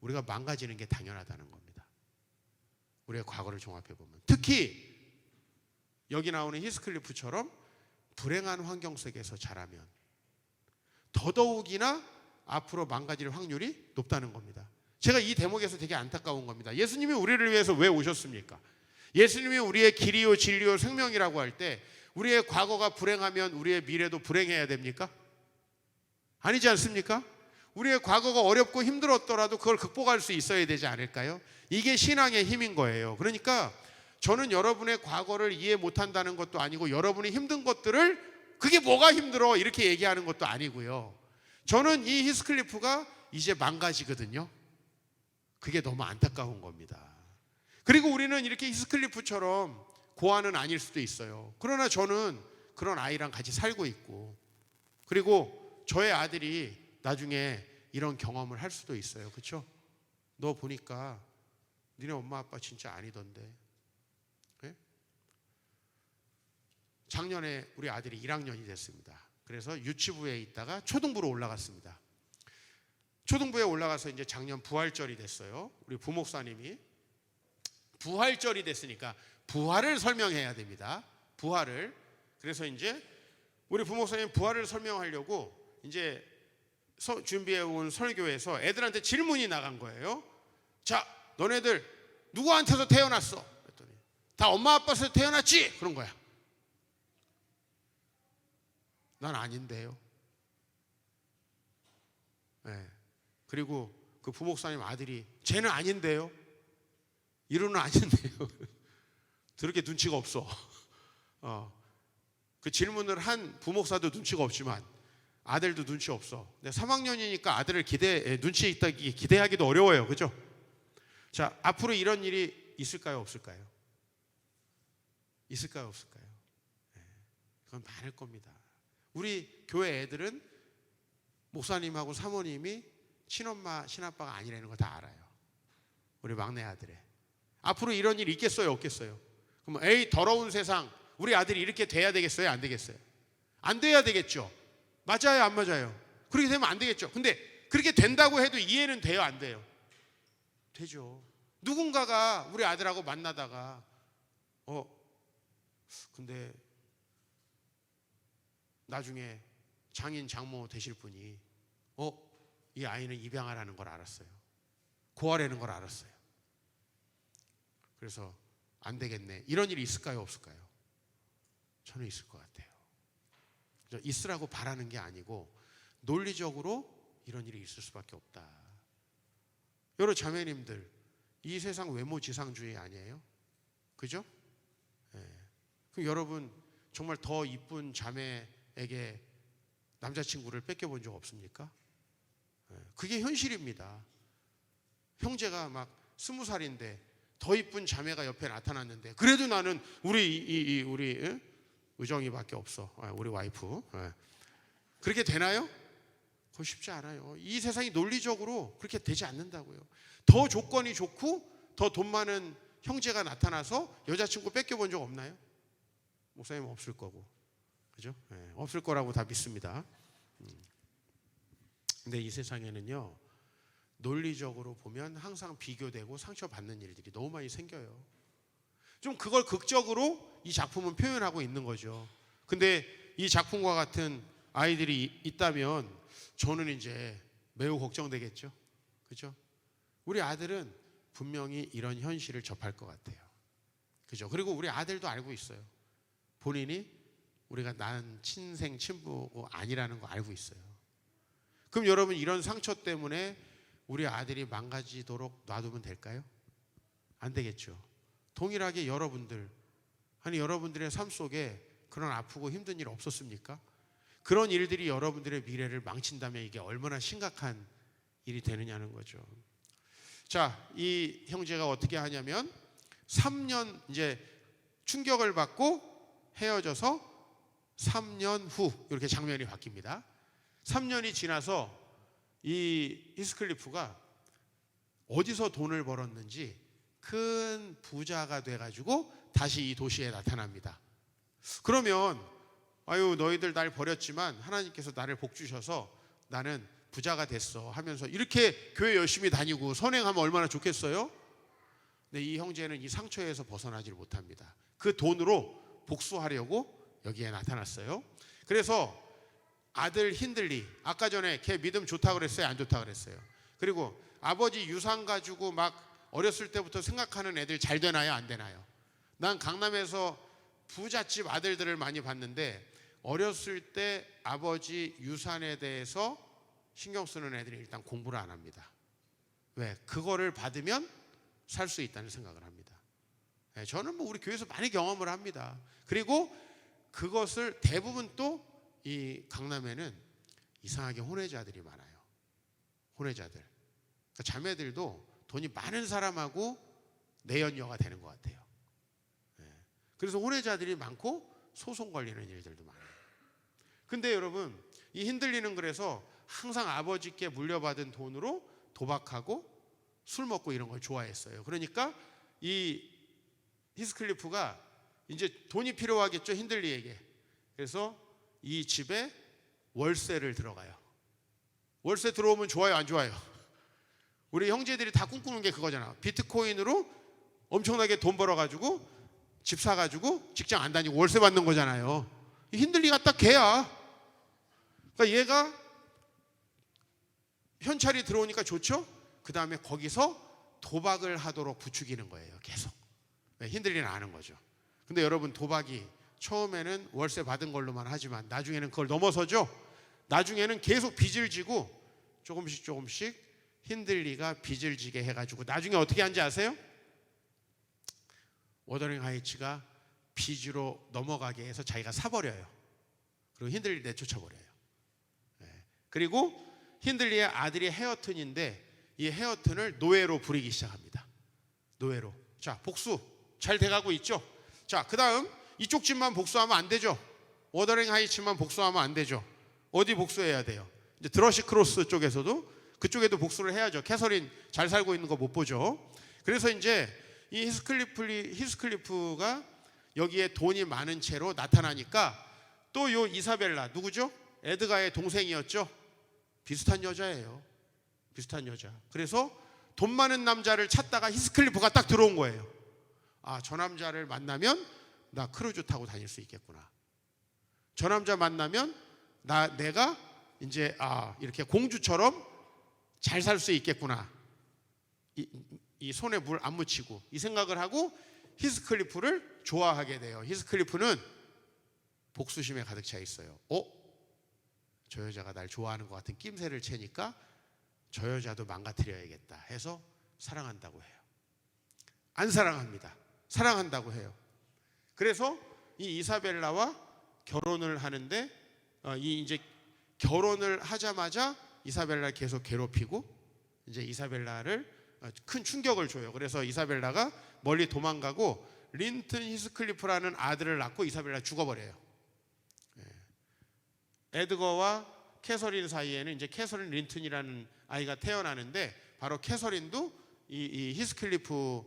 우리가 망가지는 게 당연하다는 겁니다. 우리의 과거를 종합해 보면 특히 여기 나오는 히스클리프처럼 불행한 환경 속에서 자라면 더더욱이나 앞으로 망가질 확률이 높다는 겁니다. 제가 이 대목에서 되게 안타까운 겁니다. 예수님이 우리를 위해서 왜 오셨습니까? 예수님이 우리의 길이요 진리요 생명이라고 할 때 우리의 과거가 불행하면 우리의 미래도 불행해야 됩니까? 아니지 않습니까? 우리의 과거가 어렵고 힘들었더라도 그걸 극복할 수 있어야 되지 않을까요? 이게 신앙의 힘인 거예요. 그러니까 저는 여러분의 과거를 이해 못한다는 것도 아니고 여러분이 힘든 것들을 그게 뭐가 힘들어 이렇게 얘기하는 것도 아니고요. 저는 이 히스클리프가 이제 망가지거든요. 그게 너무 안타까운 겁니다. 그리고 우리는 이렇게 히스클리프처럼 고아는 아닐 수도 있어요. 그러나 저는 그런 아이랑 같이 살고 있고 그리고 저의 아들이 나중에 이런 경험을 할 수도 있어요. 그렇죠? 너 보니까 니네 엄마 아빠 진짜 아니던데. 네? 작년에 우리 아들이 1학년이 됐습니다. 그래서 유치부에 있다가 초등부로 올라갔습니다. 초등부에 올라가서 이제 작년 부활절이 됐어요. 우리 부목사님이 부활절이 됐으니까 부활을 설명해야 됩니다. 부활을. 그래서 이제 우리 부목사님 부활을 설명하려고 이제 준비해 온 설교에서 애들한테 질문이 나간 거예요. 자, 너네들 누구한테서 태어났어? 그랬더니 다 엄마 아빠에서 태어났지? 그런 거야. 난 아닌데요. 네. 그리고 그 부목사님 아들이 쟤는 아닌데요. 이론은 아닌데요. 그렇게 눈치가 없어. 그 질문을 한 부목사도 눈치가 없지만 아들도 눈치 없어. 근데 3학년이니까 아들을 눈치 있다기 기대하기도 어려워요. 그죠? 자, 앞으로 이런 일이 있을까요? 없을까요? 있을까요? 없을까요? 네, 그건 많을 겁니다. 우리 교회 애들은 목사님하고 사모님이 친엄마, 친아빠가 아니라는 거 다 알아요. 우리 막내 아들의. 앞으로 이런 일 있겠어요? 없겠어요? 그럼 에이 더러운 세상, 우리 아들이 이렇게 돼야 되겠어요? 안 되겠어요? 안 돼야 되겠죠. 맞아요? 안 맞아요? 그렇게 되면 안 되겠죠. 근데 그렇게 된다고 해도 이해는 돼요? 안 돼요? 되죠. 누군가가 우리 아들하고 만나다가 근데 나중에 장인 장모 되실 분이 이 아이는 입양하라는 걸 알았어요. 고아라는 걸 알았어요. 그래서 안 되겠네. 이런 일이 있을까요? 없을까요? 저는 있을 것 같아요. 있으라고 바라는 게 아니고 논리적으로 이런 일이 있을 수밖에 없다. 여러 자매님들, 이 세상 외모 지상주의 아니에요? 그죠? 네. 그럼 여러분 정말 더 이쁜 자매에게 남자친구를 뺏겨본 적 없습니까? 네. 그게 현실입니다. 형제가 막 20살인데 더 이쁜 자매가 옆에 나타났는데 그래도 나는 우리 의정이밖에 없어. 우리 와이프. 그렇게 되나요? 그거 쉽지 않아요. 이 세상이 논리적으로 그렇게 되지 않는다고요. 더 조건이 좋고 더 돈 많은 형제가 나타나서 여자친구 뺏겨본 적 없나요? 목사님 없을 거고. 그죠? 없을 거라고 다 믿습니다. 근데 이 세상에는요, 논리적으로 보면 항상 비교되고 상처받는 일들이 너무 많이 생겨요. 좀 그걸 극적으로 이 작품은 표현하고 있는 거죠. 근데 이 작품과 같은 아이들이 있다면 저는 이제 매우 걱정되겠죠. 그죠? 우리 아들은 분명히 이런 현실을 접할 것 같아요. 그죠? 그리고 우리 아들도 알고 있어요. 본인이 우리가 난 친생 친부가 아니라는 거 알고 있어요. 그럼 여러분 이런 상처 때문에 우리 아들이 망가지도록 놔두면 될까요? 안 되겠죠. 동일하게 여러분들의 삶 속에 그런 아프고 힘든 일 없었습니까? 그런 일들이 여러분들의 미래를 망친다면 이게 얼마나 심각한 일이 되느냐는 거죠. 자, 이 형제가 어떻게 하냐면 3년 이제 충격을 받고 헤어져서 3년 후 이렇게 장면이 바뀝니다. 3년이 지나서 이 히스클리프가 어디서 돈을 벌었는지 큰 부자가 돼가지고 다시 이 도시에 나타납니다. 그러면 너희들 날 버렸지만 하나님께서 나를 복 주셔서 나는 부자가 됐어 하면서 이렇게 교회 열심히 다니고 선행하면 얼마나 좋겠어요? 근데 이 형제는 이 상처에서 벗어나질 못합니다. 그 돈으로 복수하려고 여기에 나타났어요. 그래서 아들 힌들리, 아까 전에 걔 믿음 좋다고 그랬어요? 안 좋다고 그랬어요? 그리고 아버지 유산 가지고 막 어렸을 때부터 생각하는 애들 잘 되나요? 안 되나요? 난 강남에서 부잣집 아들들을 많이 봤는데 어렸을 때 아버지 유산에 대해서 신경 쓰는 애들이 일단 공부를 안 합니다. 왜? 그거를 받으면 살 수 있다는 생각을 합니다. 저는 우리 교회에서 많이 경험을 합니다. 그리고 그것을 대부분 또 이 강남에는 이상하게 혼외자들이 많아요. 혼외자들. 그러니까 자매들도 돈이 많은 사람하고 내연녀가 되는 것 같아요. 그래서 혼외자들이 많고 소송 걸리는 일들도 많아요. 근데 여러분, 이 힌들리는 그래서 항상 아버지께 물려받은 돈으로 도박하고 술 먹고 이런 걸 좋아했어요. 그러니까 이 히스클리프가 이제 돈이 필요하겠죠, 힌들리에게. 그래서 이 집에 월세를 들어가요. 월세 들어오면 좋아요, 안 좋아요? 우리 형제들이 다 꿈꾸는 게 그거잖아. 비트코인으로 엄청나게 돈 벌어가지고 집 사가지고 직장 안 다니고 월세 받는 거잖아요. 힌들리가 딱 걔야. 그러니까 얘가 현찰이 들어오니까 좋죠? 그 다음에 거기서 도박을 하도록 부추기는 거예요. 계속. 힌들리는 아는 거죠. 근데 여러분, 도박이 처음에는 월세 받은 걸로만 하지만 나중에는 그걸 넘어서죠. 나중에는 계속 빚을 지고 조금씩 힌들리가 빚을 지게 해가지고 나중에 어떻게 한지 아세요? 워더링 하이츠가 빚으로 넘어가게 해서 자기가 사버려요. 그리고 힌들리 내쫓아버려요. 그리고 힌들리의 아들이 헤어튼인데 이 헤어튼을 노예로 부리기 시작합니다. 노예로. 자, 복수 잘 돼가고 있죠. 자, 그 다음 이쪽 집만 복수하면 안 되죠. 워더링 하이츠만 복수하면 안 되죠. 어디 복수해야 돼요? 이제 드러시 크로스 쪽에서도, 그쪽에도 복수를 해야죠. 캐서린 잘 살고 있는 거 못 보죠. 그래서 이제 이 히스클리프가 여기에 돈이 많은 채로 나타나니까 또 요 이사벨라, 누구죠? 에드가의 동생이었죠. 비슷한 여자예요. 비슷한 여자. 그래서 돈 많은 남자를 찾다가 히스클리프가 딱 들어온 거예요. 아, 저 남자를 만나면 나 크루즈 타고 다닐 수 있겠구나. 저 남자 만나면 내가 이제 이렇게 공주처럼 잘 살 수 있겠구나. 이 손에 물 안 묻히고, 이 생각을 하고 히스클리프를 좋아하게 돼요. 히스클리프는 복수심에 가득 차 있어요. 저 여자가 날 좋아하는 것 같은 낌새를 채니까 저 여자도 망가뜨려야겠다 해서 사랑한다고 해요. 안 사랑합니다. 사랑한다고 해요. 그래서 이 이사벨라와 결혼을 하는데 이제 결혼을 하자마자 이사벨라를 계속 괴롭히고 이제 이사벨라를 큰 충격을 줘요. 그래서 이사벨라가 멀리 도망가고 린튼 히스클리프라는 아들을 낳고 이사벨라 죽어버려요. 에드거와 캐서린 사이에는 이제 캐서린 린튼이라는 아이가 태어나는데 바로 캐서린도 이 히스클리프가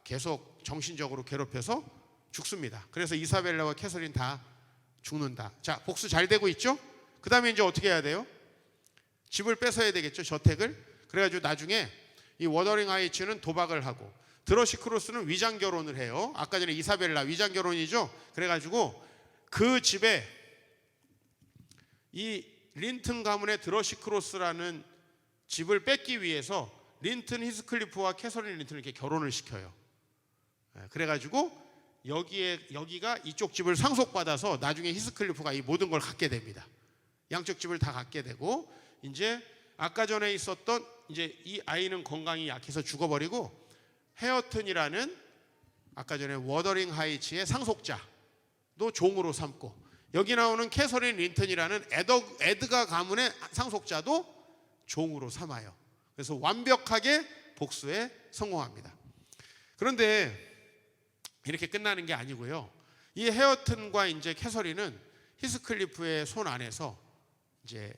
계속 정신적으로 괴롭혀서 죽습니다. 그래서 이사벨라와 캐서린 다 죽는다. 자, 복수 잘 되고 있죠? 그 다음에 이제 어떻게 해야 돼요? 집을 뺏어야 되겠죠, 저택을. 그래가지고 나중에 이 워더링 하이츠는 도박을 하고 드러시 크로스는 위장 결혼을 해요. 아까 전에 이사벨라 위장 결혼이죠. 그래가지고 그 집에 이 린튼 가문의 드러시 크로스라는 집을 뺏기 위해서 린튼 히스클리프와 캐서린 린튼을 이렇게 결혼을 시켜요. 그래가지고 여기가 이쪽 집을 상속받아서 나중에 히스클리프가 이 모든 걸 갖게 됩니다. 양쪽 집을 다 갖게 되고 이제 아까 전에 있었던 이제 이 아이는 건강이 약해서 죽어버리고 헤어튼이라는 아까 전에 워더링 하이츠의 상속자도 종으로 삼고 여기 나오는 캐서린 린튼이라는 에드가 가문의 상속자도 종으로 삼아요. 그래서 완벽하게 복수에 성공합니다. 그런데 이렇게 끝나는 게 아니고요. 이 헤어튼과 이제 캐서린은 히스클리프의 손 안에서 이제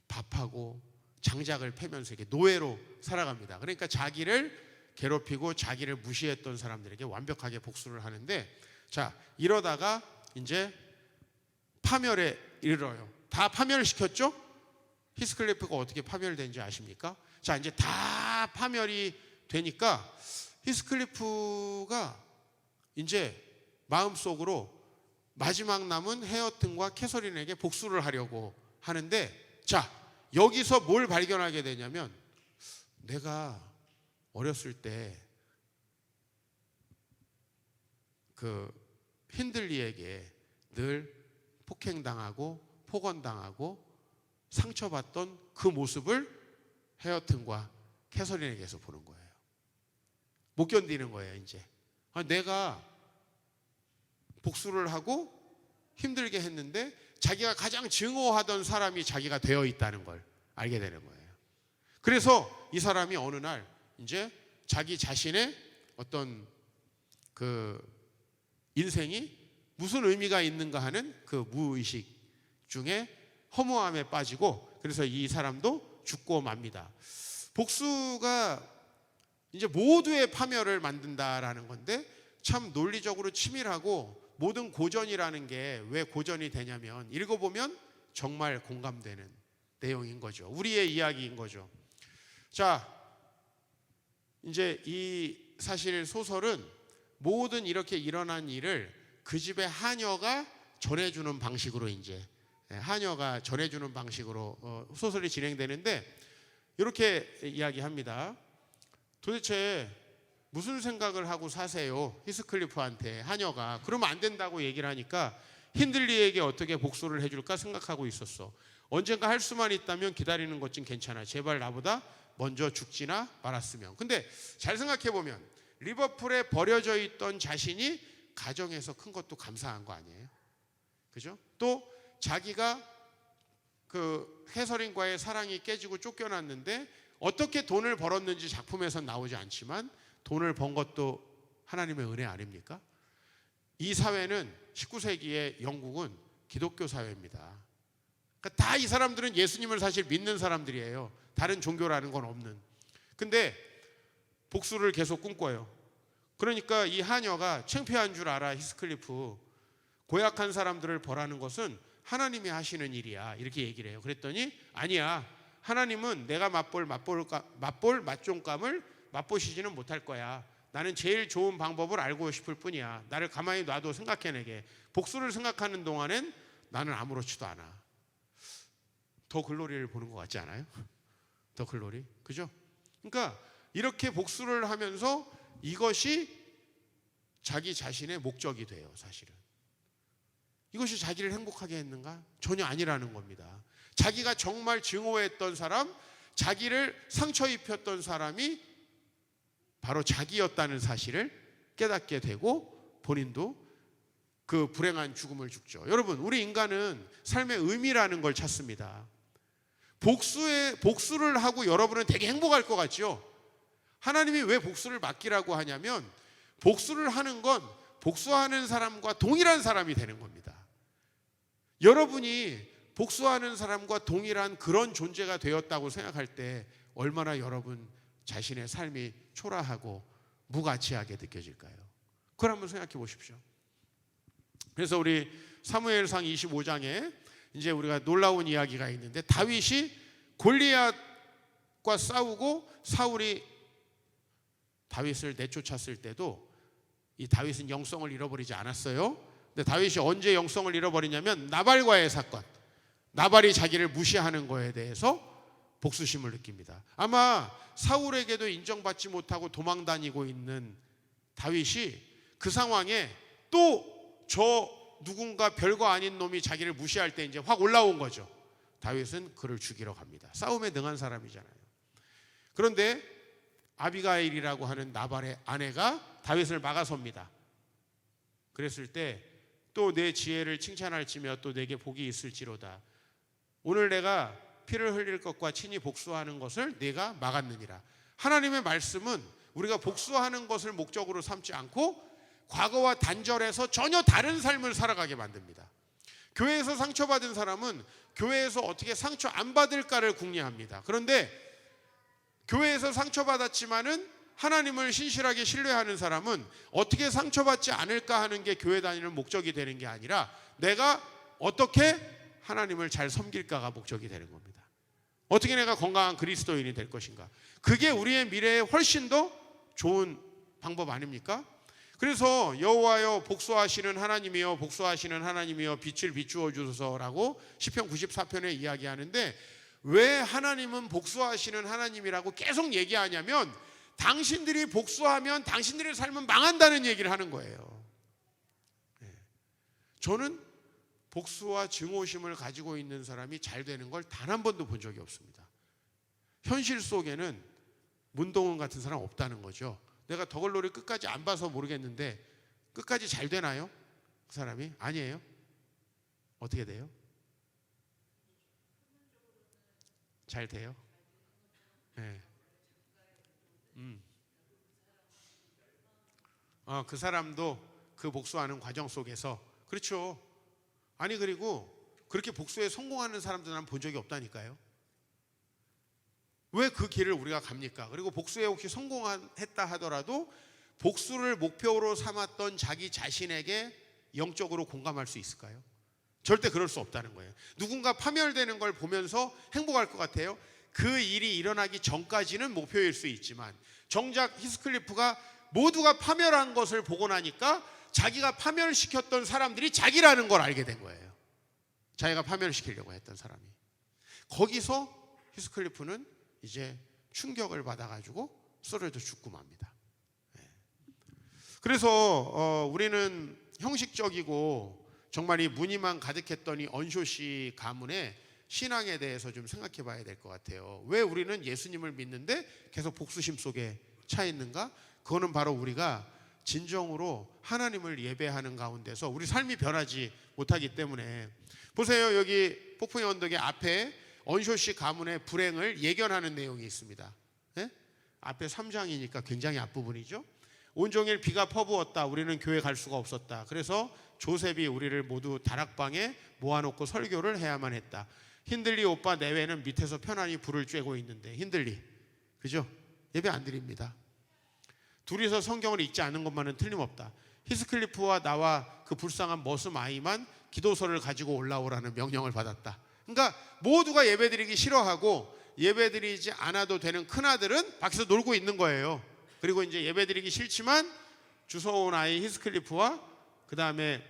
밥하고 장작을 패면서 이렇게 노예로 살아갑니다. 그러니까 자기를 괴롭히고 자기를 무시했던 사람들에게 완벽하게 복수를 하는데, 자, 이러다가 이제 파멸에 이르러요. 다 파멸시켰죠? 히스클리프가 어떻게 파멸된지 아십니까? 자, 이제 다 파멸이 되니까 히스클리프가 이제 마음속으로 마지막 남은 헤어튼과 캐서린에게 복수를 하려고 하는데, 자, 여기서 뭘 발견하게 되냐면 내가 어렸을 때 그 힌들리에게 늘 폭행당하고 폭언당하고 상처받던 그 모습을 헤어튼과 캐서린에게서 보는 거예요. 못 견디는 거예요. 이제 내가 복수를 하고 힘들게 했는데 자기가 가장 증오하던 사람이 자기가 되어 있다는 걸 알게 되는 거예요. 그래서 이 사람이 어느 날 이제 자기 자신의 어떤 그 인생이 무슨 의미가 있는가 하는 그 무의식 중에 허무함에 빠지고, 그래서 이 사람도 죽고 맙니다. 복수가 이제 모두의 파멸을 만든다라는 건데 참 논리적으로 치밀하고 모든 고전이라는 게 왜 고전이 되냐면 읽어보면 정말 공감되는 내용인 거죠. 우리의 이야기인 거죠. 자, 이제 이 사실 소설은 모든 이렇게 일어난 일을 그 집의 하녀가 전해주는 방식으로 이제 하녀가 전해주는 방식으로 소설이 진행되는데 이렇게 이야기합니다. 도대체 무슨 생각을 하고 사세요? 히스클리프한테 하녀가. 그러면 안 된다고 얘기를 하니까 힌들리에게 어떻게 복수를 해줄까 생각하고 있었어. 언젠가 할 수만 있다면 기다리는 것 좀 괜찮아. 제발 나보다 먼저 죽지나 말았으면. 근데 잘 생각해보면 리버풀에 버려져 있던 자신이 가정에서 큰 것도 감사한 거 아니에요? 그죠? 또 자기가 그 해설인과의 사랑이 깨지고 쫓겨났는데 어떻게 돈을 벌었는지 작품에선 나오지 않지만 돈을 번 것도 하나님의 은혜 아닙니까? 이 사회는 19세기의 영국은 기독교 사회입니다. 그러니까 다 이 사람들은 예수님을 사실 믿는 사람들이에요. 다른 종교라는 건 없는. 근데 복수를 계속 꿈꿔요. 그러니까 이 하녀가 창피한 줄 알아. 히스클리프, 고약한 사람들을 벌하는 것은 하나님이 하시는 일이야, 이렇게 얘기를 해요. 그랬더니 아니야, 하나님은 내가 맛볼 맛종감을 맛보시지는 못할 거야. 나는 제일 좋은 방법을 알고 싶을 뿐이야. 나를 가만히 놔도 생각해내게. 복수를 생각하는 동안엔 나는 아무렇지도 않아. 더 글로리를 보는 것 같지 않아요? 더 글로리, 그죠? 그러니까 이렇게 복수를 하면서 이것이 자기 자신의 목적이 돼요. 사실은 이것이 자기를 행복하게 했는가? 전혀 아니라는 겁니다. 자기가 정말 증오했던 사람, 자기를 상처 입혔던 사람이 바로 자기였다는 사실을 깨닫게 되고 본인도 그 불행한 죽음을 죽죠. 여러분, 우리 인간은 삶의 의미라는 걸 찾습니다. 복수를 하고 여러분은 되게 행복할 것 같죠? 하나님이 왜 복수를 맡기라고 하냐면 복수를 하는 건 복수하는 사람과 동일한 사람이 되는 겁니다. 여러분이 복수하는 사람과 동일한 그런 존재가 되었다고 생각할 때 얼마나 여러분 자신의 삶이 초라하고 무가치하게 느껴질까요? 그걸 한번 생각해 보십시오. 그래서 우리 사무엘상 25장에 이제 우리가 놀라운 이야기가 있는데 다윗이 골리앗과 싸우고 사울이 다윗을 내쫓았을 때도 이 다윗은 영성을 잃어버리지 않았어요. 근데 다윗이 언제 영성을 잃어버리냐면 나발과의 사건, 나발이 자기를 무시하는 거에 대해서 복수심을 느낍니다. 아마 사울에게도 인정받지 못하고 도망다니고 있는 다윗이 그 상황에 또 저 누군가 별거 아닌 놈이 자기를 무시할 때 이제 확 올라온 거죠. 다윗은 그를 죽이러 갑니다. 싸움에 능한 사람이잖아요. 그런데 아비가일이라고 하는 나발의 아내가 다윗을 막아섭니다. 그랬을 때 또 내 지혜를 칭찬할지며 또 내게 복이 있을지로다. 오늘 내가 피를 흘릴 것과 친히 복수하는 것을 내가 막았느니라. 하나님의 말씀은 우리가 복수하는 것을 목적으로 삼지 않고 과거와 단절해서 전혀 다른 삶을 살아가게 만듭니다. 교회에서 상처받은 사람은 교회에서 어떻게 상처 안 받을까를 궁리합니다. 그런데 교회에서 상처받았지만은 하나님을 신실하게 신뢰하는 사람은 어떻게 상처받지 않을까 하는 게 교회 다니는 목적이 되는 게 아니라 내가 어떻게 하나님을 잘 섬길까가 목적이 되는 겁니다. 어떻게 내가 건강한 그리스도인이 될 것인가. 그게 우리의 미래에 훨씬 더 좋은 방법 아닙니까? 그래서 여호와여 복수하시는 하나님이여 복수하시는 하나님이여 빛을 비추어 주소서라고 시편 94편에 이야기하는데 왜 하나님은 복수하시는 하나님이라고 계속 얘기하냐면 당신들이 복수하면 당신들의 삶은 망한다는 얘기를 하는 거예요. 저는 복수와 증오심을 가지고 있는 사람이 잘 되는 걸 단 한 번도 본 적이 없습니다. 현실 속에는 문동은 같은 사람 없다는 거죠. 내가 더글로리 끝까지 안 봐서 모르겠는데 끝까지 잘 되나요? 그 사람이? 아니에요. 어떻게 돼요? 잘 돼요? 네. 그 사람도 그 복수하는 과정 속에서 그렇죠. 아니 그리고 그렇게 복수에 성공하는 사람들은 난 본 적이 없다니까요. 왜 그 길을 우리가 갑니까? 그리고 복수에 혹시 성공했다 하더라도 복수를 목표로 삼았던 자기 자신에게 영적으로 공감할 수 있을까요? 절대 그럴 수 없다는 거예요. 누군가 파멸되는 걸 보면서 행복할 것 같아요? 그 일이 일어나기 전까지는 목표일 수 있지만 정작 히스클리프가 모두가 파멸한 것을 보고 나니까 자기가 파멸시켰던 사람들이 자기라는 걸 알게 된 거예요. 자기가 파멸시키려고 했던 사람이. 거기서 히스클리프는 이제 충격을 받아가지고 쓰러져 죽고 맙니다. 그래서 우리는 형식적이고 정말 이 무늬만 가득했던 이 언쇼시 가문의 신앙에 대해서 좀 생각해 봐야 될 것 같아요. 왜 우리는 예수님을 믿는데 계속 복수심 속에 차 있는가? 그거는 바로 우리가 진정으로 하나님을 예배하는 가운데서 우리 삶이 변하지 못하기 때문에. 보세요, 여기 폭풍의 언덕의 앞에 언쇼시 가문의 불행을 예견하는 내용이 있습니다. 네? 앞에 3장이니까 굉장히 앞부분이죠. 온종일 비가 퍼부었다. 우리는 교회 갈 수가 없었다. 그래서 조셉이 우리를 모두 다락방에 모아놓고 설교를 해야만 했다. 힌들리 오빠 내외는 밑에서 편안히 불을 쬐고 있는데, 힌들리, 그죠? 예배 안 드립니다. 둘이서 성경을 읽지 않는 것만은 틀림없다. 히스클리프와 나와 그 불쌍한 머슴 아이만 기도서를 가지고 올라오라는 명령을 받았다. 그러니까 모두가 예배드리기 싫어하고 예배드리지 않아도 되는 큰아들은 밖에서 놀고 있는 거예요. 그리고 이제 예배드리기 싫지만 주워온 아이 히스클리프와 그 다음에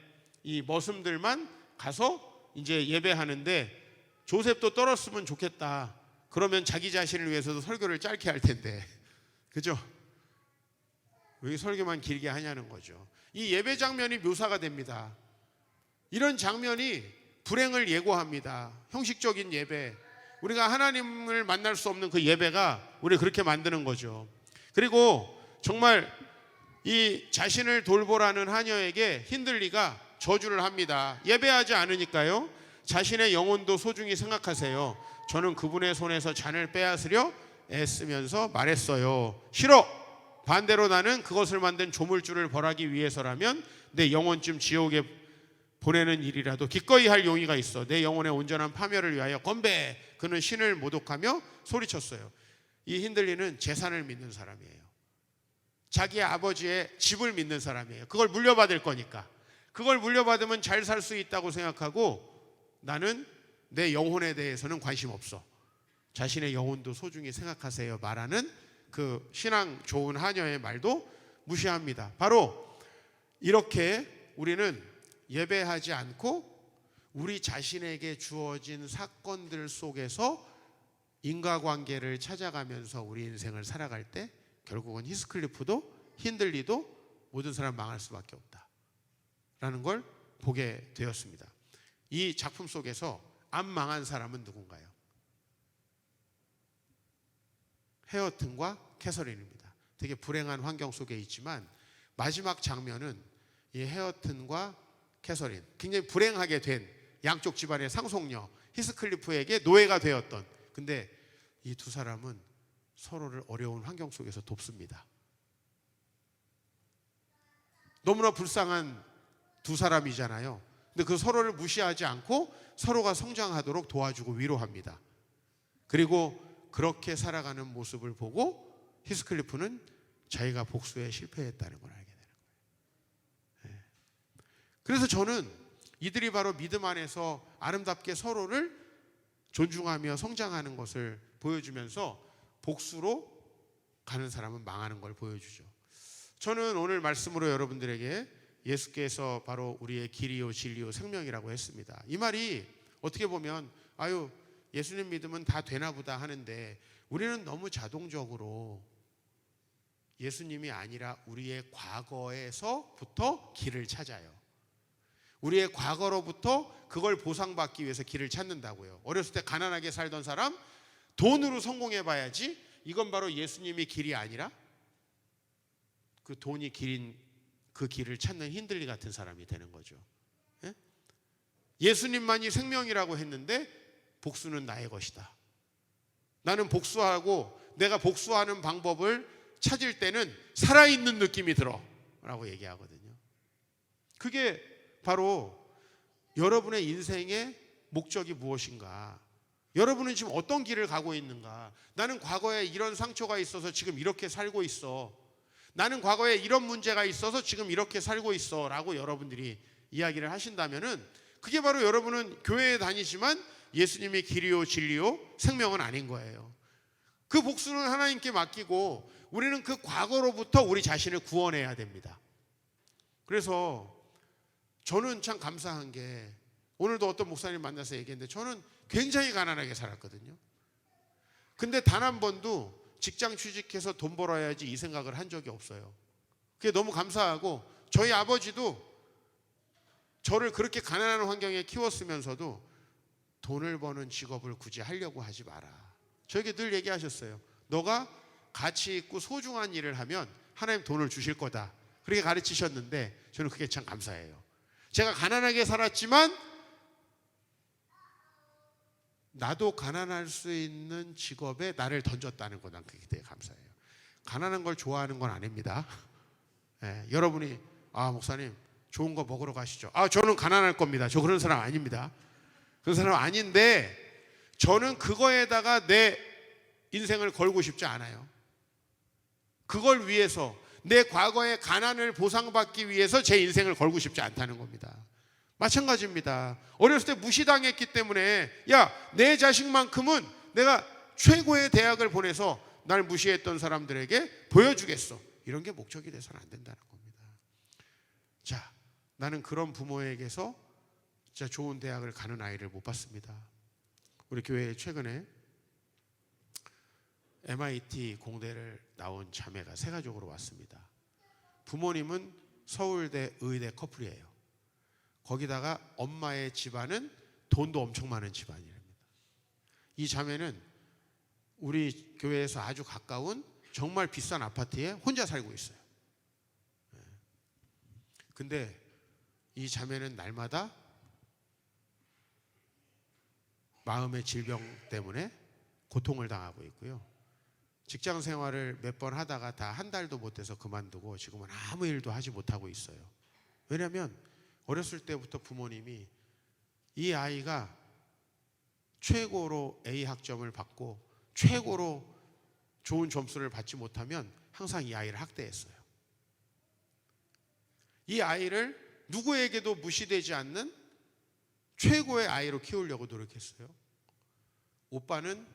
이 머슴들만 가서 이제 예배하는데, 조셉도 떨었으면 좋겠다. 그러면 자기 자신을 위해서도 설교를 짧게 할 텐데, 그죠? 왜 설교만 길게 하냐는 거죠. 이 예배 장면이 묘사가 됩니다. 이런 장면이 불행을 예고합니다. 형식적인 예배, 우리가 하나님을 만날 수 없는 그 예배가 우리 그렇게 만드는 거죠. 그리고 정말 이 자신을 돌보라는 하녀에게 힌들리가 저주를 합니다. 예배하지 않으니까요. 자신의 영혼도 소중히 생각하세요. 저는 그분의 손에서 잔을 빼앗으려 애쓰면서 말했어요. 싫어. 반대로 나는 그것을 만든 조물주를 벌하기 위해서라면 내 영혼쯤 지옥에 보내는 일이라도 기꺼이 할 용의가 있어. 내 영혼의 온전한 파멸을 위하여 건배. 그는 신을 모독하며 소리쳤어요. 이 힌들리는 재산을 믿는 사람이에요. 자기 아버지의 집을 믿는 사람이에요. 그걸 물려받을 거니까. 그걸 물려받으면 잘 살 수 있다고 생각하고, 나는 내 영혼에 대해서는 관심 없어. 자신의 영혼도 소중히 생각하세요 말하는 그 신앙 좋은 하녀의 말도 무시합니다. 바로 이렇게 우리는 예배하지 않고 우리 자신에게 주어진 사건들 속에서 인과관계를 찾아가면서 우리 인생을 살아갈 때 결국은 히스클리프도 힌들리도 모든 사람 망할 수밖에 없다라는 걸 보게 되었습니다. 이 작품 속에서 안 망한 사람은 누군가요? 헤어튼과 캐서린입니다. 되게 불행한 환경 속에 있지만 마지막 장면은 이 헤어튼과 캐서린, 굉장히 불행하게 된 양쪽 집안의 상속녀 히스클리프에게 노예가 되었던, 근데 이 두 사람은 서로를 어려운 환경 속에서 돕습니다. 너무나 불쌍한 두 사람이잖아요. 근데 그 서로를 무시하지 않고 서로가 성장하도록 도와주고 위로합니다. 그리고 그렇게 살아가는 모습을 보고 히스클리프는 자기가 복수에 실패했다는 걸 알게 되는 거예요. 그래서 저는 이들이 바로 믿음 안에서 아름답게 서로를 존중하며 성장하는 것을 보여주면서 복수로 가는 사람은 망하는 걸 보여주죠. 저는 오늘 말씀으로 여러분들에게 예수께서 바로 우리의 길이요 진리요 생명이라고 했습니다. 이 말이 어떻게 보면 아유 예수님 믿으면 다 되나 보다 하는데, 우리는 너무 자동적으로 예수님이 아니라 우리의 과거에서부터 길을 찾아요. 우리의 과거로부터 그걸 보상받기 위해서 길을 찾는다고요. 어렸을 때 가난하게 살던 사람 돈으로 성공해봐야지, 이건 바로 예수님이 길이 아니라 그 돈이 길인 그 길을 찾는 힌들리 같은 사람이 되는 거죠. 예? 예수님만이 생명이라고 했는데 복수는 나의 것이다. 나는 복수하고 내가 복수하는 방법을 찾을 때는 살아있는 느낌이 들어 라고 얘기하거든요. 그게 바로 여러분의 인생의 목적이 무엇인가, 여러분은 지금 어떤 길을 가고 있는가. 나는 과거에 이런 상처가 있어서 지금 이렇게 살고 있어. 나는 과거에 이런 문제가 있어서 지금 이렇게 살고 있어 라고 여러분들이 이야기를 하신다면은 그게 바로 여러분은 교회에 다니지만 예수님이 길이요 진리요 생명은 아닌 거예요. 그 복수는 하나님께 맡기고 우리는 그 과거로부터 우리 자신을 구원해야 됩니다. 그래서 저는 참 감사한 게 오늘도 어떤 목사님 만나서 얘기했는데 저는 굉장히 가난하게 살았거든요. 근데 단 한 번도 직장 취직해서 돈 벌어야지 이 생각을 한 적이 없어요. 그게 너무 감사하고 저희 아버지도 저를 그렇게 가난한 환경에 키웠으면서도 돈을 버는 직업을 굳이 하려고 하지 마라. 저에게 늘 얘기하셨어요. 너가 가치 있고 소중한 일을 하면 하나님 돈을 주실 거다. 그렇게 가르치셨는데 저는 그게 참 감사해요. 제가 가난하게 살았지만 나도 가난할 수 있는 직업에 나를 던졌다는 거 난 그게 되게 감사해요. 가난한 걸 좋아하는 건 아닙니다. 여러분이 목사님 좋은 거 먹으러 가시죠. 저는 가난할 겁니다. 저 그런 사람 아닙니다. 그런 사람 아닌데 저는 그거에다가 내 인생을 걸고 싶지 않아요. 그걸 위해서 내 과거의 가난을 보상받기 위해서 제 인생을 걸고 싶지 않다는 겁니다. 마찬가지입니다. 어렸을 때 무시당했기 때문에 내 자식만큼은 내가 최고의 대학을 보내서 날 무시했던 사람들에게 보여주겠어. 이런 게 목적이 돼서는 안 된다는 겁니다. 자, 나는 그런 부모에게서 진짜 좋은 대학을 가는 아이를 못 봤습니다. 우리 교회에 최근에 MIT 공대를 나온 자매가 세 가족으로 왔습니다. 부모님은 서울대 의대 커플이에요. 거기다가 엄마의 집안은 돈도 엄청 많은 집안이랍니다. 이 자매는 우리 교회에서 아주 가까운 정말 비싼 아파트에 혼자 살고 있어요. 근데 이 자매는 날마다 마음의 질병 때문에 고통을 당하고 있고요. 직장 생활을 몇 번 하다가 다 한 달도 못해서 그만두고 지금은 아무 일도 하지 못하고 있어요. 왜냐하면 어렸을 때부터 부모님이 이 아이가 최고로 A 학점을 받고 최고로 좋은 점수를 받지 못하면 항상 이 아이를 학대했어요. 이 아이를 누구에게도 무시되지 않는 최고의 아이로 키우려고 노력했어요. 오빠는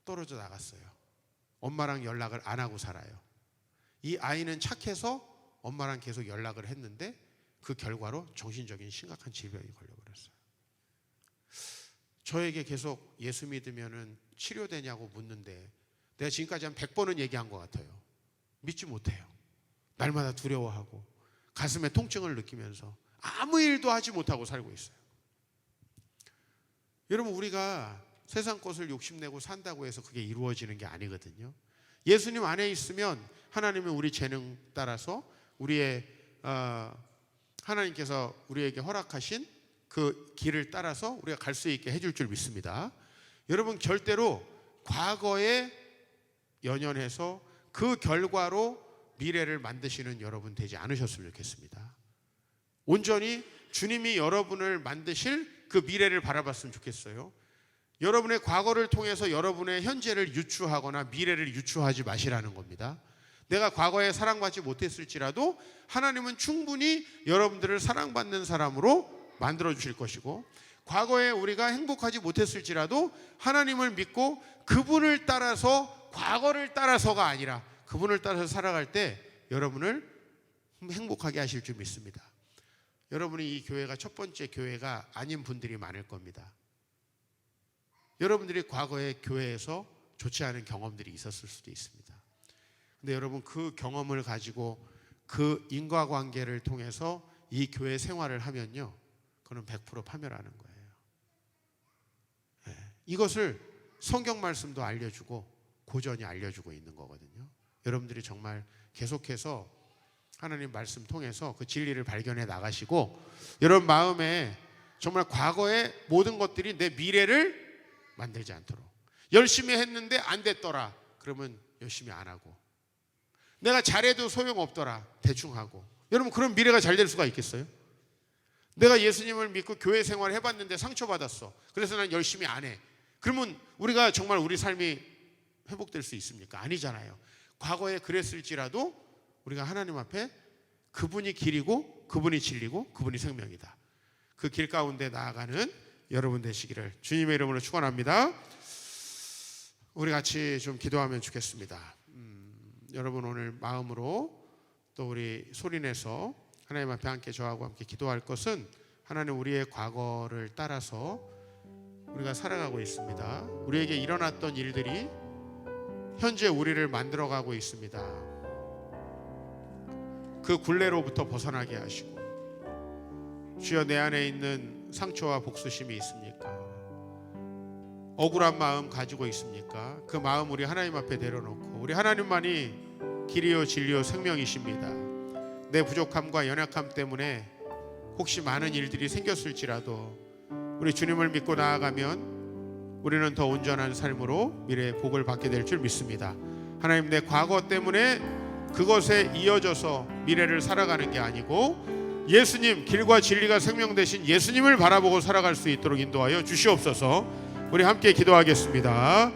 떨어져 나갔어요. 엄마랑 연락을 안 하고 살아요. 이 아이는 착해서 엄마랑 계속 연락을 했는데 그 결과로 정신적인 심각한 질병이 걸려버렸어요. 저에게 계속 예수 믿으면 치료되냐고 묻는데 내가 지금까지 한 100번은 얘기한 것 같아요. 믿지 못해요. 날마다 두려워하고 가슴에 통증을 느끼면서 아무 일도 하지 못하고 살고 있어요. 여러분, 우리가 세상 것을 욕심내고 산다고 해서 그게 이루어지는 게 아니거든요. 예수님 안에 있으면 하나님은 우리 재능 따라서 우리의 하나님께서 우리에게 허락하신 그 길을 따라서 우리가 갈 수 있게 해줄 줄 믿습니다. 여러분, 절대로 과거에 연연해서 그 결과로 미래를 만드시는 여러분 되지 않으셨으면 좋겠습니다. 온전히 주님이 여러분을 만드실 그 미래를 바라봤으면 좋겠어요. 여러분의 과거를 통해서 여러분의 현재를 유추하거나 미래를 유추하지 마시라는 겁니다. 내가 과거에 사랑받지 못했을지라도 하나님은 충분히 여러분들을 사랑받는 사람으로 만들어 주실 것이고, 과거에 우리가 행복하지 못했을지라도 하나님을 믿고 그분을 따라서, 과거를 따라서가 아니라 그분을 따라서 살아갈 때 여러분을 행복하게 하실 줄 믿습니다. 여러분이 이 교회가 첫 번째 교회가 아닌 분들이 많을 겁니다. 여러분들이 과거에 교회에서 좋지 않은 경험들이 있었을 수도 있습니다. 근데 여러분, 그 경험을 가지고 그 인과관계를 통해서 이 교회 생활을 하면요, 그건 100% 파멸하는 거예요. 이것을 성경 말씀도 알려주고 고전이 알려주고 있는 거거든요. 여러분들이 정말 계속해서 하나님 말씀 통해서 그 진리를 발견해 나가시고, 여러분 마음에 정말 과거의 모든 것들이 내 미래를 만들지 않도록, 열심히 했는데 안 됐더라 그러면 열심히 안 하고, 내가 잘해도 소용없더라 대충 하고, 여러분 그런 미래가 잘 될 수가 있겠어요? 내가 예수님을 믿고 교회 생활을 해봤는데 상처받았어, 그래서 난 열심히 안 해. 그러면 우리가 정말 우리 삶이 회복될 수 있습니까? 아니잖아요. 과거에 그랬을지라도 우리가 하나님 앞에 그분이 길이고 그분이 진리고 그분이 생명이다. 그 길 가운데 나아가는 여러분 되시기를 주님의 이름으로 축원합니다. 우리 같이 좀 기도하면 좋겠습니다. 여러분 오늘 마음으로 또 우리 소리내서 하나님 앞에 함께 저하고 함께 기도할 것은 하나님 우리의 과거를 따라서 우리가 살아가고 있습니다. 우리에게 일어났던 일들이 현재 우리를 만들어가고 있습니다. 그 굴레로부터 벗어나게 하시고 주여 내 안에 있는 상처와 복수심이 있습니까? 억울한 마음 가지고 있습니까? 그 마음 우리 하나님 앞에 내려놓고 우리 하나님만이 길이요 진리요 생명이십니다. 내 부족함과 연약함 때문에 혹시 많은 일들이 생겼을지라도 우리 주님을 믿고 나아가면 우리는 더 온전한 삶으로 미래의 복을 받게 될 줄 믿습니다. 하나님 내 과거 때문에 그것에 이어져서 미래를 살아가는 게 아니고 예수님 길과 진리가 생명 되신 예수님을 바라보고 살아갈 수 있도록 인도하여 주시옵소서. 우리 함께 기도하겠습니다.